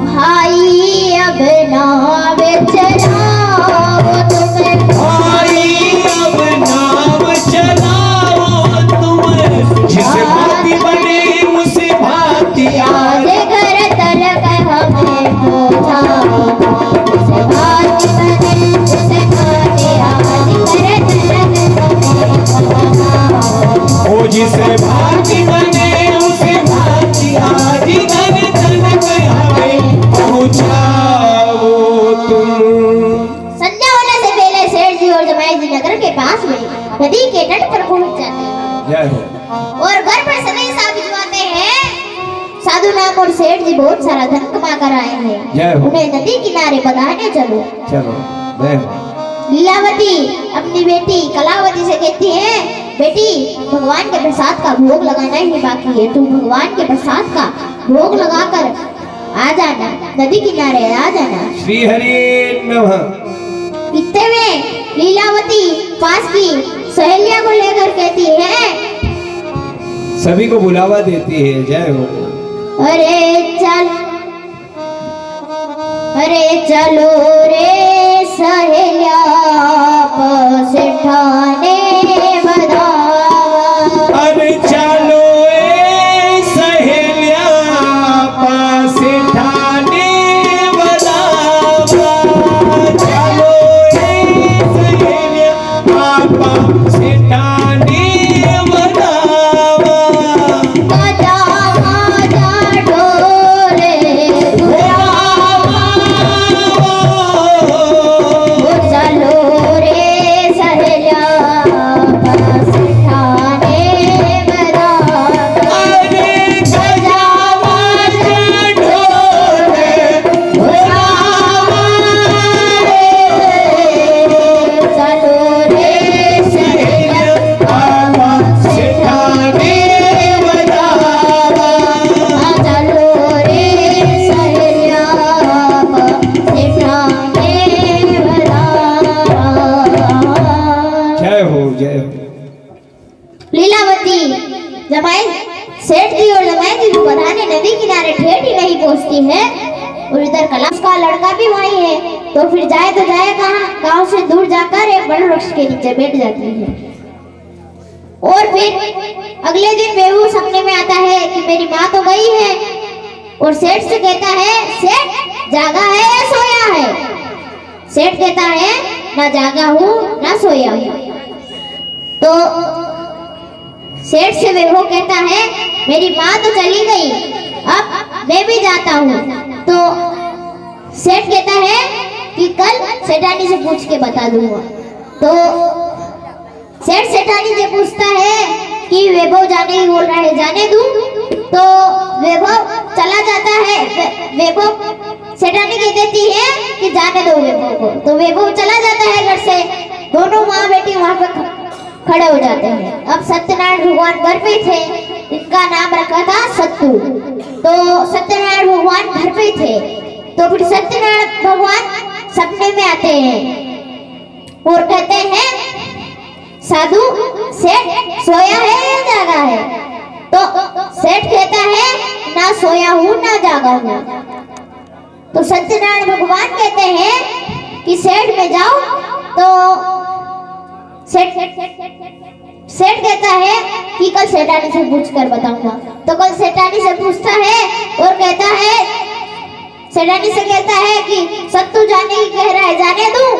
[SPEAKER 3] भाई अब नाव चलाओ तुम,
[SPEAKER 2] भाई अब नाव चलाओ तुम, जिसे भांति बने मुझसे भांति
[SPEAKER 3] आज
[SPEAKER 2] आए।
[SPEAKER 3] घर तलक हमें पहुंचाओ, उसे भांति बने उसे भांति आज घर तलक हमें पहुंचाओ।
[SPEAKER 2] ओ जिसे भांति बने उसे भांति आज घर तलक हमें पहुंचाओ तुम।
[SPEAKER 3] संध्या होने से पहले सेठ जी और जमाई जी नगर के पास में नदी के तट पर पहुंच जाते हैं
[SPEAKER 2] जय हो।
[SPEAKER 3] और घर पर संदेशा भिजवाते हैं, साधु नाम और सेठ जी बहुत सारा धन कमा कर आए हैं,
[SPEAKER 2] जय हो।
[SPEAKER 3] उन्हें नदी किनारे बधाने चलो।
[SPEAKER 2] चलो। जय हो।
[SPEAKER 3] लीलावती अपनी बेटी कलावती से कहती है, बेटी भगवान के प्रसाद का भोग लगाना ही बाकी है। तू भगवान के प्रसाद का भोग लगाकर आ जाना, नदी किनारे आ जाना।
[SPEAKER 2] श्री हरि नमः।
[SPEAKER 3] इतने में लीलावती पास की सहेलिया को लेकर कहती है,
[SPEAKER 2] सभी को बुलावा देती है। जय हो।
[SPEAKER 3] अरे चलो रे सहेलिया पास ठाने बधावा।
[SPEAKER 2] अरे चलो ए सहेलिया पास ठाने बधावा। चलो ए सहेलिया पास ठाने बधावा।
[SPEAKER 3] आजा आजा ढोरे घुरावा। ओ चलो रे सहेलिया पास ठाने बधावा।
[SPEAKER 2] अरे गजावा ढोरे
[SPEAKER 3] घुरावा रे। चलो रे सहेलिया
[SPEAKER 2] पास ठाने बधावा।
[SPEAKER 3] चलो रे सहेलिया पास ठाने बधावा।
[SPEAKER 2] जय हो जय हो।
[SPEAKER 3] लीलावती जमाई सेठ जी और जमाई जी को बधाने नदी किनारे ठेठ ही नहीं पहुंचती है, और इधर कलाश का लड़का भी वही है। तो फिर जाए तो जाए कहाँ, गांव से दूर जाकर एक बड़े वृक्ष के नीचे बैठ जाती है। और फिर अगले दिन बेहू सपने में आता है कि मेरी माँ तो गई है, और सेठ से कहता है, सेठ जागा है या सोया है? सेठ कहता है, ना जागा हूँ ना सोया हूँ। तो सेठ से वो कहता है, मेरी माँ तो चली गई, अब मैं भी जाता हूँ। तो सेठ कहता है कि कल सेठानी से पूछ के बता दूंगा। तो सेठ सेठानी से पूछता है कि वैभव जाने ही बोल रहा है, जाने दूं? तो वैभव चला जाता है। वैभव सेठानी कह देती है कि जाने दो वैभव को। तो वैभव चला जाता है घर से। दोनों माँ बेटी वहां पे खड़े हो जाते हैं। अब सत्यनारायण भगवान घर पे थे, इनका नाम रखा था सत्तू। तो सत्यनारायण भगवान घर पे थे। तो फिर सत्यनारायण भगवान सपने में आते हैं और कहते हैं, साधु सेठ सोया है या जागा है? तो सेठ कहता है, ना सोया हूँ ना जागा हूँ। तो सत्यनारायण भगवान कहते हैं कि सेठ में जाओ। तो सेठ कहता है कि कल सेठानी से पूछ कर बताऊंगा। तो कल सेठानी से पूछता है और कहता है, सेठानी से कहता है कि सत्तू जाने ही कह रहा है, जाने दूं?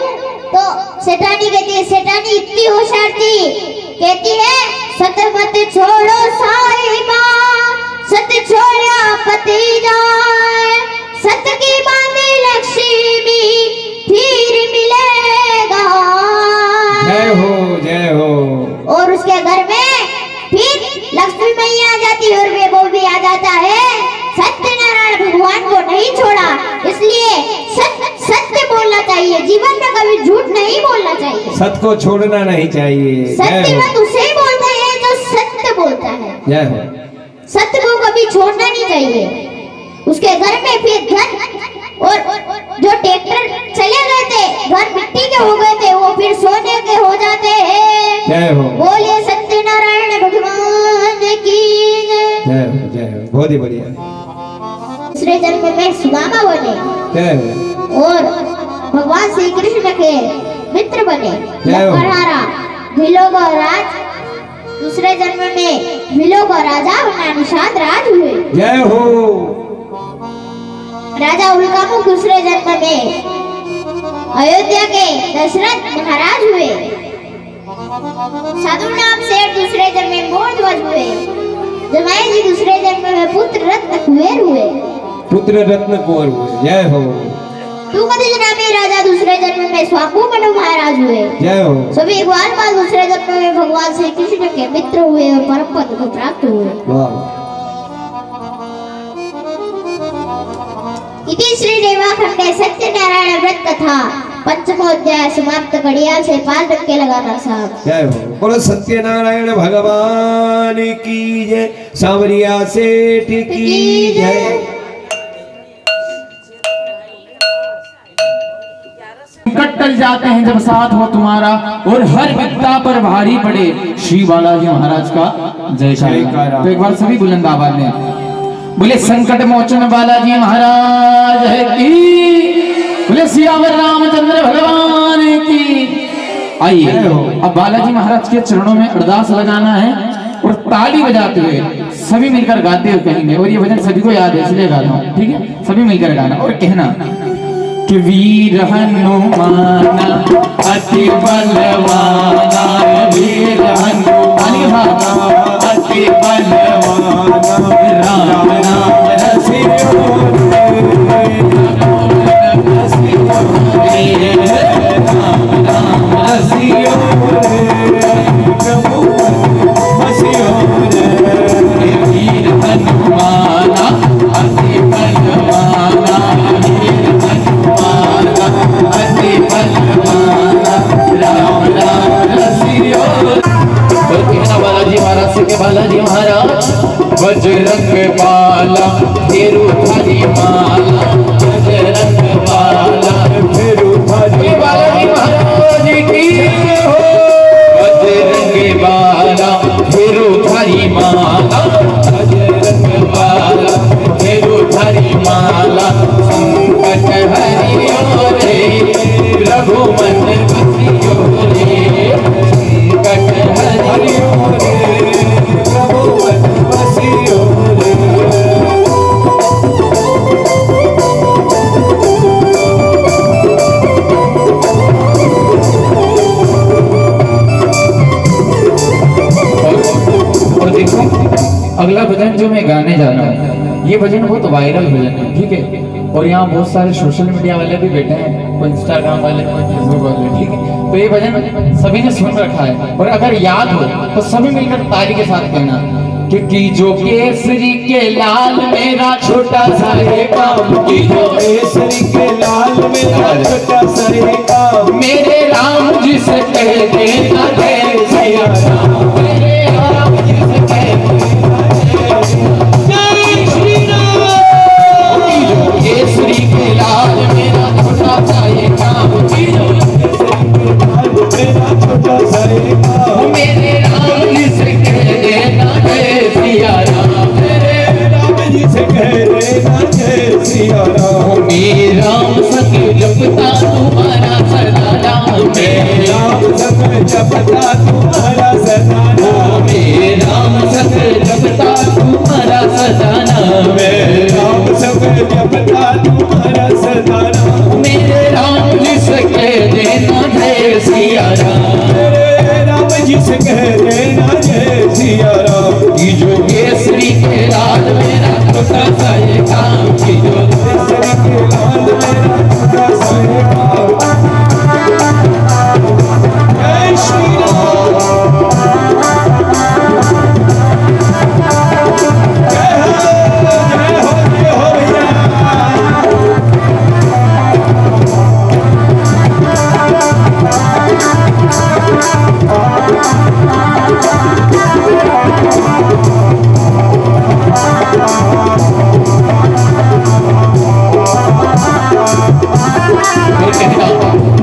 [SPEAKER 3] तो सेठानी कहती है, सेठानी इतनी होशियार थी, कहती है, सत मत छोड़ो साहिबा, सत छोड़ा पति जाए, सत की बांधी लक्ष्मी फिर मिलेगा।
[SPEAKER 2] जय हो जय हो।
[SPEAKER 3] और उसके घर में फिर लक्ष्मी मैया आ जाती है और वैभव भी आ जाता है। सत्यनारायण भगवान को नहीं छोड़ा, इसलिए सत्य बोलना चाहिए। जीवन में कभी झूठ नहीं बोलना चाहिए।
[SPEAKER 2] सत्य को छोड़ना नहीं चाहिए।
[SPEAKER 3] सत्यवत उसे बोलते हैं जो सत्य बोलता है।
[SPEAKER 2] जय हो।
[SPEAKER 3] सत्य को कभी छोड़ना नहीं चाहिए। उसके घर में फिर घर और जो ट्रैक्टर चले गए थे, घर मिट्टी के हो गए थे, वो फिर सोने के हो जाते हैं।
[SPEAKER 2] जय हो।
[SPEAKER 3] बोलिए सत्यनारायण भगवान की जय।
[SPEAKER 2] जय हो जय हो। बहुत ही बढ़िया।
[SPEAKER 3] दूसरे जन्म में सुदामा बने
[SPEAKER 2] जय हो।
[SPEAKER 3] और भगवान श्री कृष्ण के मित्र बने।
[SPEAKER 2] जय हो।
[SPEAKER 3] लंकाहारा भीलों का राज, दूसरे जन्म में भीलों का राजा बना, निषाद राज हुए।
[SPEAKER 2] जय हो।
[SPEAKER 3] राजा उल्कामुख दूसरे जन्म में अयोध्या के दशरथ महाराज हुए। साधु नाम सेठ दूसरे जन्म में मोरध्वज हुए। जमाई जी दूसरे जन्म में पुत्र रत्न कुबेर हुए।
[SPEAKER 2] पुत्र रत्न कुंवर हुए। जय हो।
[SPEAKER 3] तुंगदुज नामी राजा दूसरे जन्म में स्वांबु मनु महाराज हुए।
[SPEAKER 2] जय हो।
[SPEAKER 3] सभी ग्वालपाल दूसरे जन्म में भगवान श्री कृष्ण के मित्र हुए और परम पद को प्राप्त हुए।
[SPEAKER 2] वाह।
[SPEAKER 3] इति श्री देवाखंडे सत्यनारायण व्रत कथा पंचमो अध्याय समाप्त घड़ियाल से 5 टक्के लगाना साहब।
[SPEAKER 2] जय हो। बोलो सत्यनारायण भगवान की जय। सांवरिया सेठ की जय।
[SPEAKER 1] संकट टल जाते हैं जब साथ हो तुम्हारा और हर विपदा पर भारी पड़े श्री बालाजी महाराज का जयकारा। तो एक बार सभी बुलंद आवाज में बोले संकट मोचन बालाजी महाराज है की। बोले सियावर रामचंद्र भगवान की। आइए अब बालाजी महाराज के चरणों में अरदास लगाना है और ताली बजाते हुए सभी मिलकर गाते हुए कहेंगे। और ये भजन सभी को याद है इसलिए गा रहा हूं, ठीक है? सभी मिलकर गाना और कहना कि वीर हनुमान अति बलवाना, वीर हनुमान अति बलवाना, राम नाम रसियो राम नाम रसियो प्रभु बसियो। वीर हनुमान अति बलवाना, अति बलवाना, राम नाम रसियो। और कहना बालाजी महाराज से के बालाजी महाराज वज्रंग बाला फेरू थारी माला, वज्रंग बाला फेरू थारी बालाजी महाराज की हो। वज्रंग बाला फेरू थारी माला, वज्रंग बाला फेरू थारी माला, संकट हरियो रे प्रभु मन बसियो रे, संकट हरियो रे प्रभु मन बसियो रे। और देखो अगला भजन जो मैं गाने जा रहा हूँ ये भजन बहुत वायरल भजन है, ठीक है? और यहाँ बहुत सारे सोशल मीडिया वाले भी बैठे हैं, कोई इंस्टाग्राम वाले, कोई फेसबुक वाले, ठीक है? तो ये भजन सभी ने सुन रखा है और अगर याद हो तो सभी मिलकर ताली के साथ कहना कि जो केसरी के लाल मेरा छोटा सा है काम, की जो केसरी के लाल मेरा छोटा सा है काम, मेरे राम जी से कहते ना जय सिया राम, मेरे राम जी से कहते ना जय श्री राम। की जो केसरी के लाल मेरा छोटा सा है काम, की जो केसरी के लाल मेरा छोटा सा है काम, मेरे राम जी से कहते ना जय सिया राम, मेरे राम जी से कहते ना जय सिया राम। मेरे राम सत जपता तुम्हारा सदा नाम, मेरे राम सत जपता तुम्हारा सदा नाम, मेरे राम सत जपता तुम्हारा सदा नाम, मेरे राम सत जपता तुम्हारा सदा नाम, मेरे राम जी से कह देना जय सिया राम, मेरे राम जी से कह देना जय सिया राम। की जो केसरी के लाल मेरा छोटा सा ये काम, की जो केसरी के लाल मेरा छोटा सा ये काम, जय श्री राम। जय हो भैया।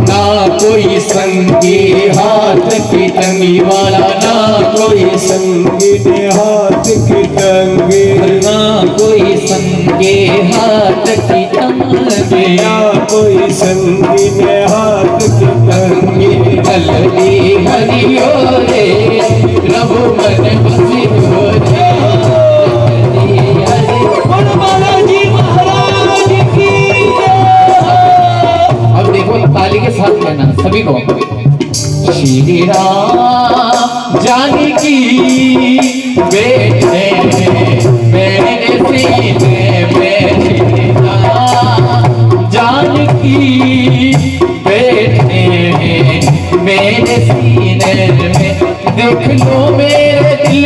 [SPEAKER 1] ना कोई संगी हाथ की तंगी वाला, ना कोई संगी हाथ की तंगी, ना कोई संगी हाथ की तंगी, ना कोई संगी हाथ की तंगी, जल्दी हरियो रे प्रभु मन बसियो रे, बालाजी महाराज की। अब देखो ताली के साथ कहना सभी को, श्री राम जानकी बेटे मेरे सीने में, श्री राम जानकी बेटे मेरे सीने में, देख लो मेरे दिल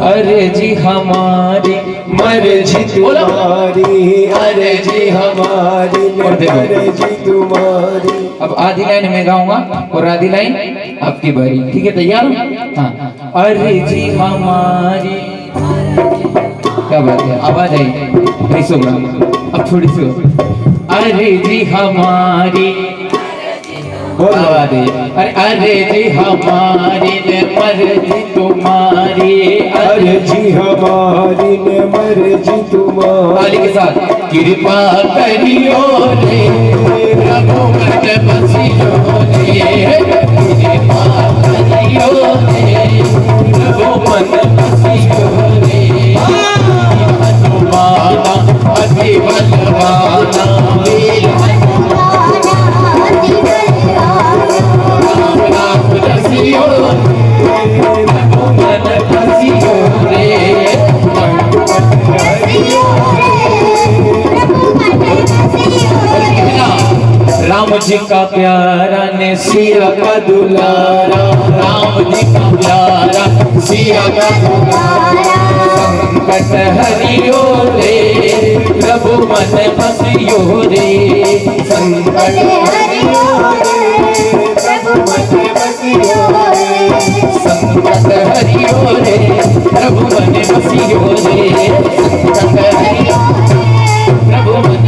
[SPEAKER 1] अरे जी हमारी
[SPEAKER 2] मर्जी तुम्हारी, अर्जी हमारी,
[SPEAKER 1] और देखो।
[SPEAKER 2] मर्जी तुम्हारी।
[SPEAKER 1] अब आधी लाइन में गाऊंगा और आधी लाइन आपकी बारी, ठीक है? तैयार हो? हाँ। अरे जी हमारी, क्या बात है, आवाज आई नहीं सुन रहा, अब थोड़ी सी हो। अरे जी हमारी,
[SPEAKER 2] बोलो।
[SPEAKER 1] आवाज आई। अरे जी हमारी ने मर्जी तुम्हारी,
[SPEAKER 2] अर्जी हमारी ने मर्जी तुम्हारी।
[SPEAKER 1] ताली के साथ। कृपा करियो रे प्रभु मन बसियो रे, कृपा करियो रे प्रभु मन बसियो रे। हनुमाना अति बलवाना, वीर राम राम रसियो प्रभु मन बसियो रे। राम जी का प्यारा ने सिया का दुलारा, राम जी का प्यारा सिया का दुलारा। संकट हरियो रे प्रभु मन बसियो रे, संकट हरियो रे प्रभु मन बसियो रे, संकट हरियो रे प्रभु मन बसियो रे, संकट हरियो प्रभु मन।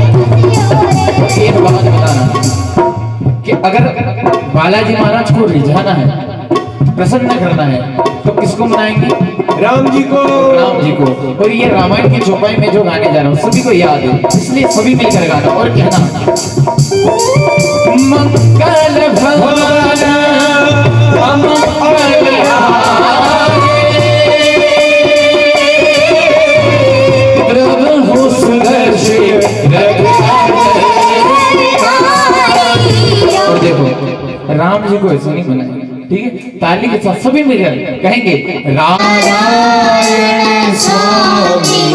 [SPEAKER 1] एक बात बताना कि अगर बालाजी महाराज को रिझाना है, प्रसन्न करना है, तो किसको मनाएंगे?
[SPEAKER 2] राम जी को।
[SPEAKER 1] राम जी को। और ये रामायण की चौपाई में जो गाने जा रहा हूँ सभी को याद है, इसलिए सभी मिलकर गाना और कहना। मंगल भवन अमंगल प्रभु सुदर्शन। और देखो राम जी को ऐसा नहीं बनाएंगे, ठीक है? ताली के साथ सभी मिलकर कहेंगे
[SPEAKER 3] नारायण स्वामी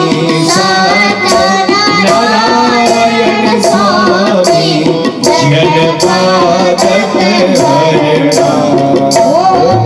[SPEAKER 3] नारायण स्वामी
[SPEAKER 2] जनपादक हरणा,
[SPEAKER 3] ओम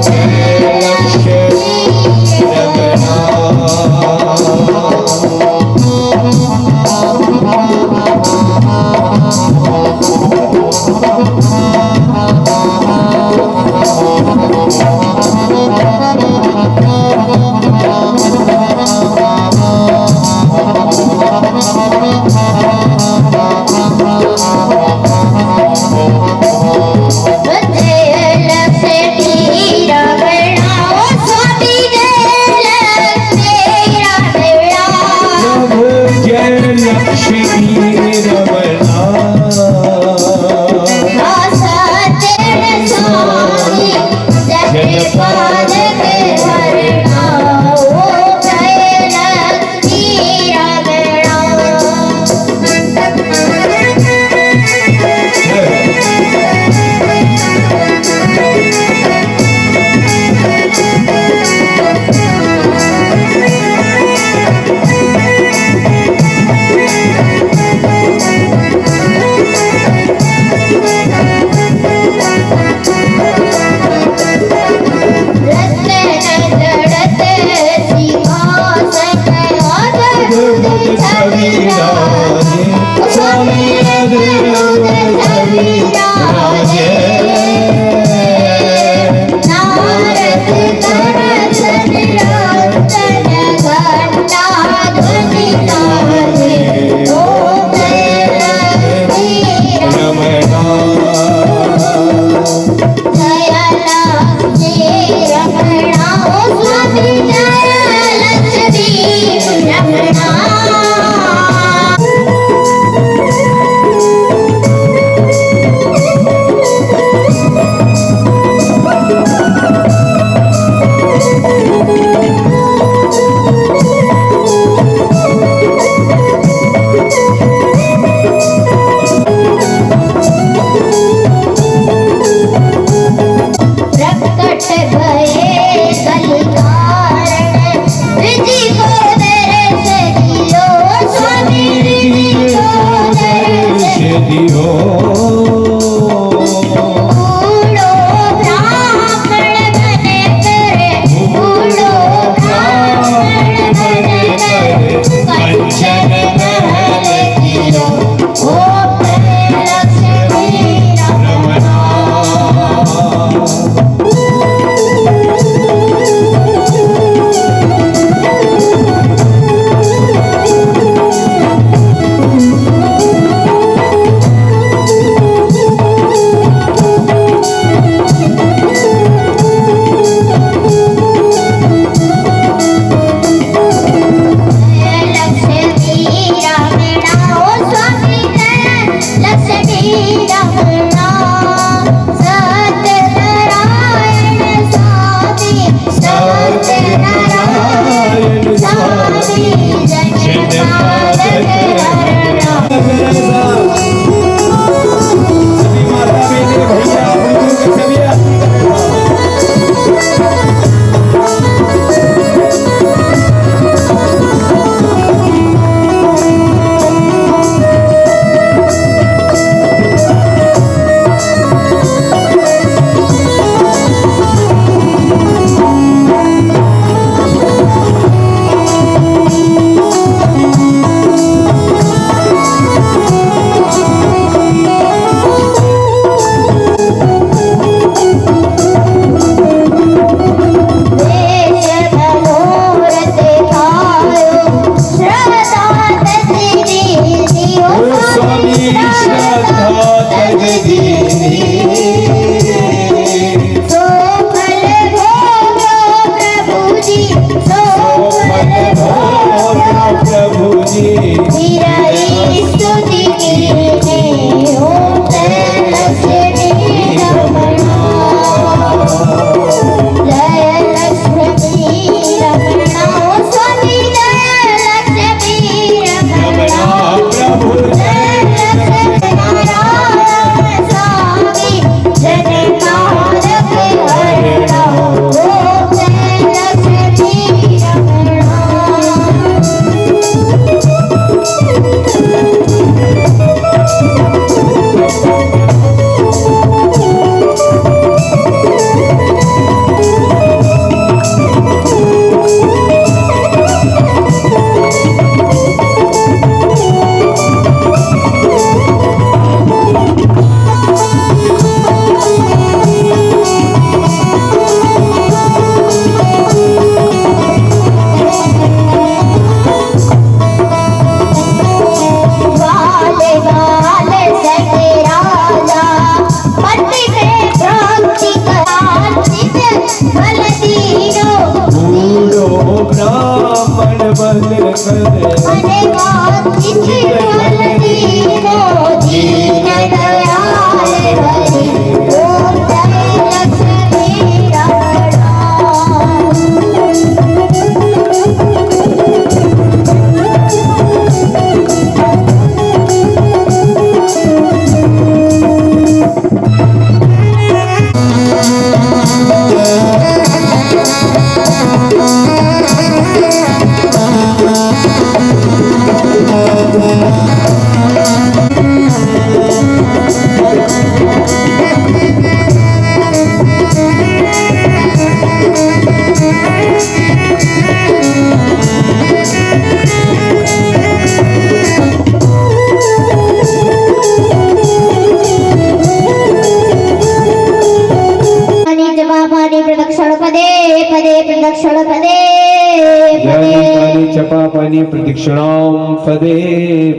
[SPEAKER 2] प्रदक्षिणां पदे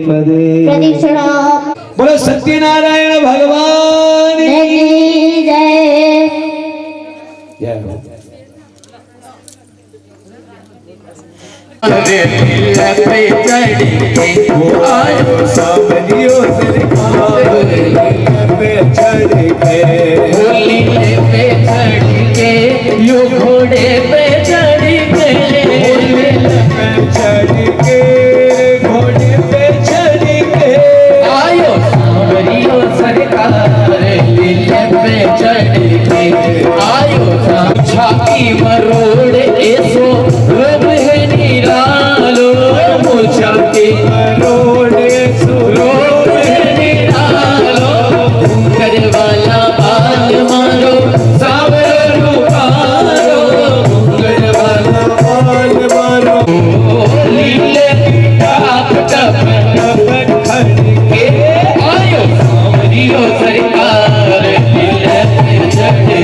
[SPEAKER 2] पदे।
[SPEAKER 3] प्रदक्षिणा
[SPEAKER 2] बोलो सत्यनारायण भगवान
[SPEAKER 3] की जय।
[SPEAKER 2] जय हो।
[SPEAKER 1] पे चढ़ के आयो
[SPEAKER 2] सावरियो सरकार पे चढ़ के,
[SPEAKER 1] होली पे चढ़ के यो घोड़े पे चढ़ के,
[SPEAKER 2] पे चढ़ के, घोड़े पे चढ़ के
[SPEAKER 1] आयो सांवरियो सरकार लीले पे चढ़ के आयो छाती मरोड़ ऐसो रब है निरालो मुझा के
[SPEAKER 2] रोड़े
[SPEAKER 1] रोड है निरालो कर वाला बाल मारो सावरो पारो कर वाला
[SPEAKER 2] बाल मारो
[SPEAKER 1] लीले टाप टप के आयो सांवरियो सरकार लीले पे चढ़ के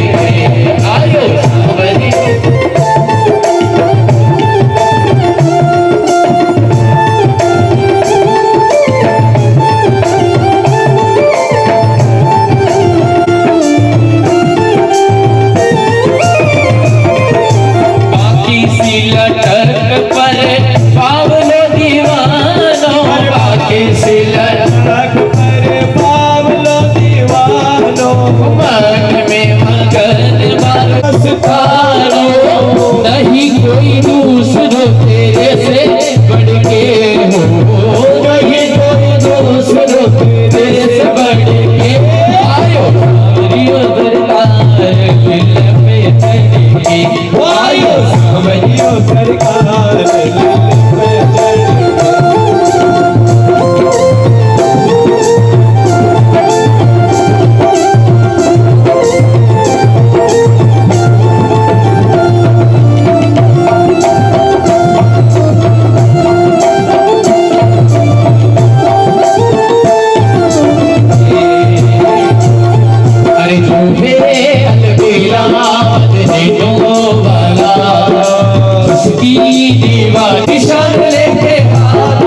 [SPEAKER 1] आयो सांवरियो नहीं कोई दूसरो तेरे से बढ़ के हो, नहीं कोई दूसरो तेरे से बढ़ के आयो सांवरियो सरकार दिल पे चढ़ के आयो सांवरियो
[SPEAKER 2] सरकार पे चढ़
[SPEAKER 1] निशान लेके हाथ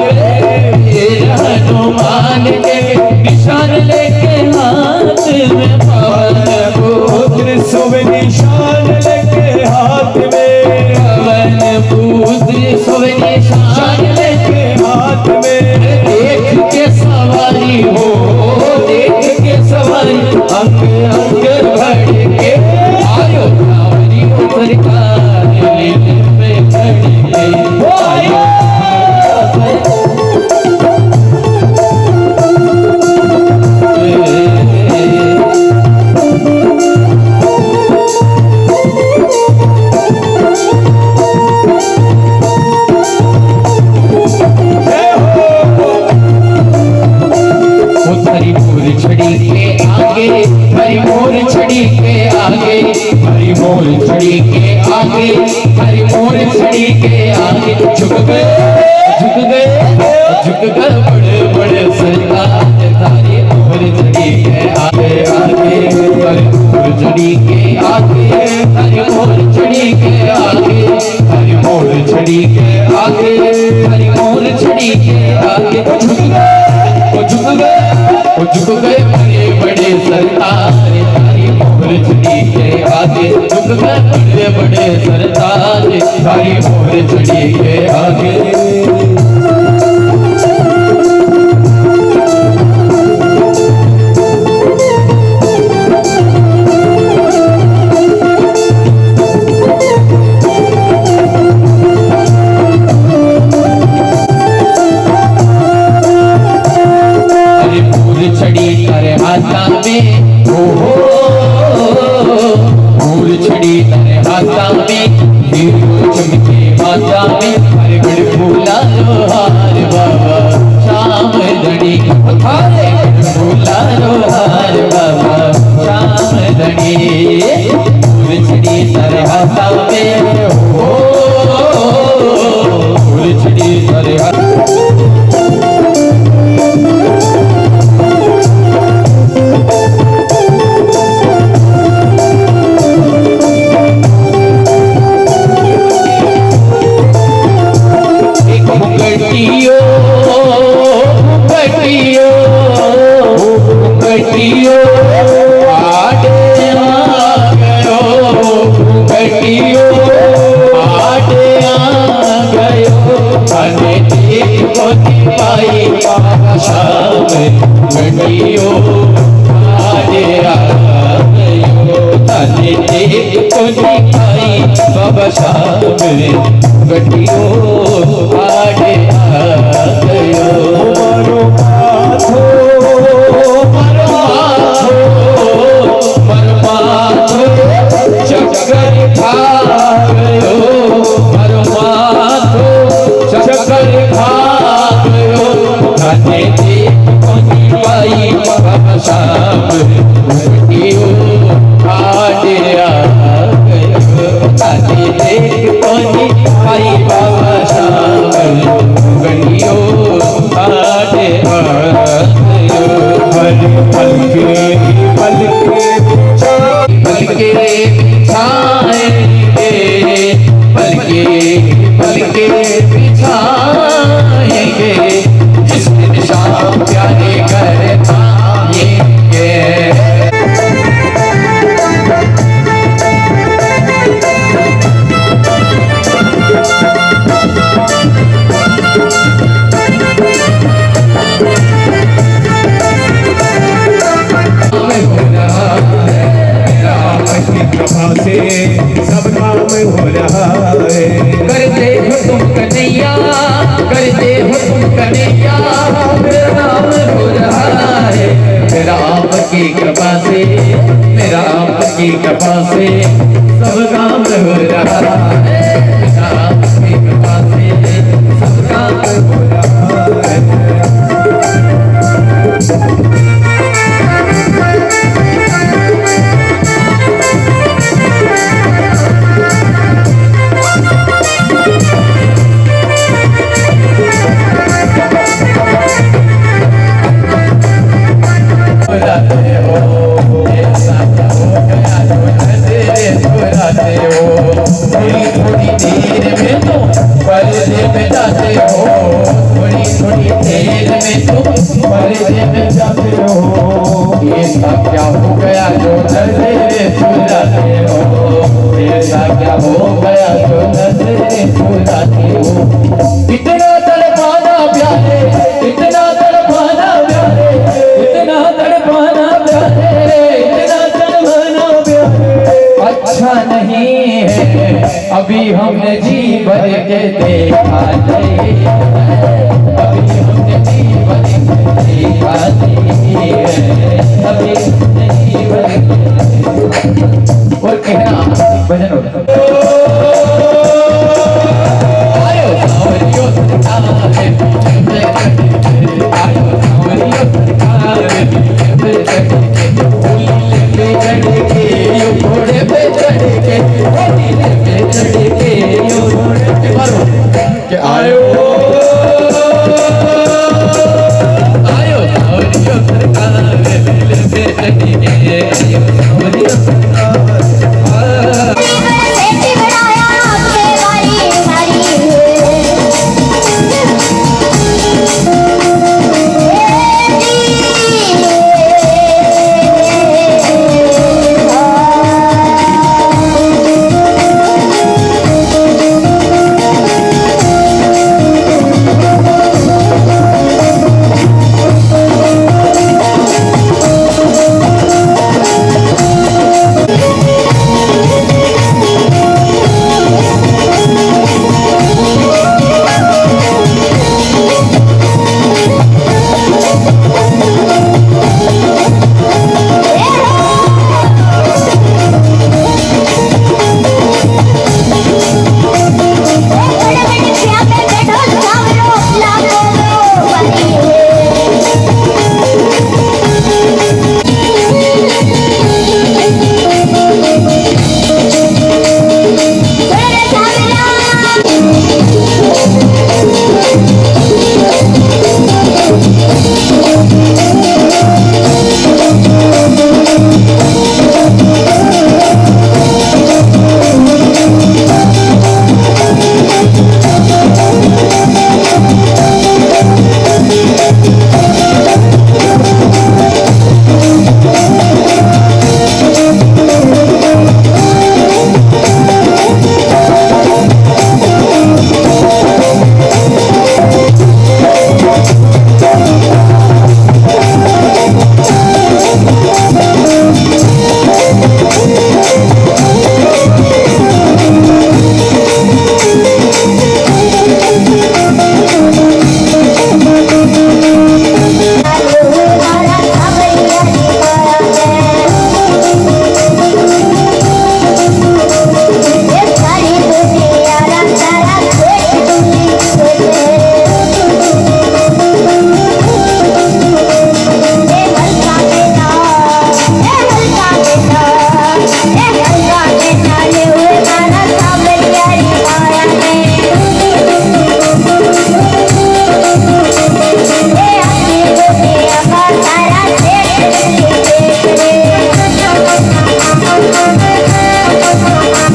[SPEAKER 1] हनुमान के निशान लेके हाथ में पवन
[SPEAKER 2] पुत्र सोवे निशान लेके हाथ में,
[SPEAKER 1] पवन पुत्र सोवे निशान लेके
[SPEAKER 2] हाथ में
[SPEAKER 1] देख के सवारी हो, देख के सवारी अंग अंग भर के आयो सांवरियो सरकार लीले पे चढ़ के आयो हरी मोर छड़ी के आगे, हरी मोर छड़ी के आगे, हरी मोर छड़ी के आगे, हरी मोर छड़ी के आगे झुक गए झुक गए झुक गए बड़े बड़े सरकार हरी मोर छड़ी के आगे आगे, हरी मोर छड़ी के आगे, हरी मोर छड़ी के आगे, हरी मोर छड़ी के आगे, हरी मोर छड़ी के आगे झुक गए झुक गए झुक गए बड़े बड़े सरदार हरी मोर छड़ी के आगे, झुक गए बड़े बड़े सरदार हरी मोर छड़ी के आगे। छड़ी तारे हाथा में हो फूल छड़ी तारे हाथा में हीरो चमके माथा में हरे गढ़ फूला लोहार बाबा शाम धनी थारे फूला लोहार बाबा शाम धनी फूल छड़ी तारे हाथा में हो फूल छड़ी तारे गलियो आजे आ गयो ताने देख को दिखाई बाबा शाम गलियो आजे आ गयो
[SPEAKER 2] मारो माथो
[SPEAKER 1] चक्कर खा गयो मरो माथो चक्कर खा गयो ताने देख कोनी पाई बाबा शाम गलियो आजे आ गयो ताने देख कोनी पाई बाबा शाम गलियो आजे आ गयो
[SPEAKER 2] पल के
[SPEAKER 1] बिछाएंगे पल के बिछाएंगे जिस दिन शाम प्यारे कर आएंगे
[SPEAKER 2] से सब काम हो रहा है।
[SPEAKER 1] करते हो तुम कन्हैया करते हो तुम कन्हैया मेरा नाम हो रहा है मेरा आपकी कृपा से मेरा आपकी कृपा से सब काम हो रहा है मेरा आपकी कृपा से सब काम हो रहा है क्या हो गया जो नजरे चुराते हो ऐसा क्या हो गया जो नजरे चुराते हो इतना तड़पाना प्यारे इतना तड़पाना प्यारे इतना तड़पाना प्यारे इतना तड़पाना प्यारे अच्छा नहीं है अभी हमने जी भर के देखा नहीं अभी हमने जी भर के देखा नहीं अभी नहीं भर और कहना भजन होता आयो सावरियो सरकारे आयो सावरियो सरकारे पे चढ़ के यो घोड़े पे चढ़ के पे चढ़ के यो घोड़े पे मारो के आयो आयो सावरियो सरकारे पे चढ़ के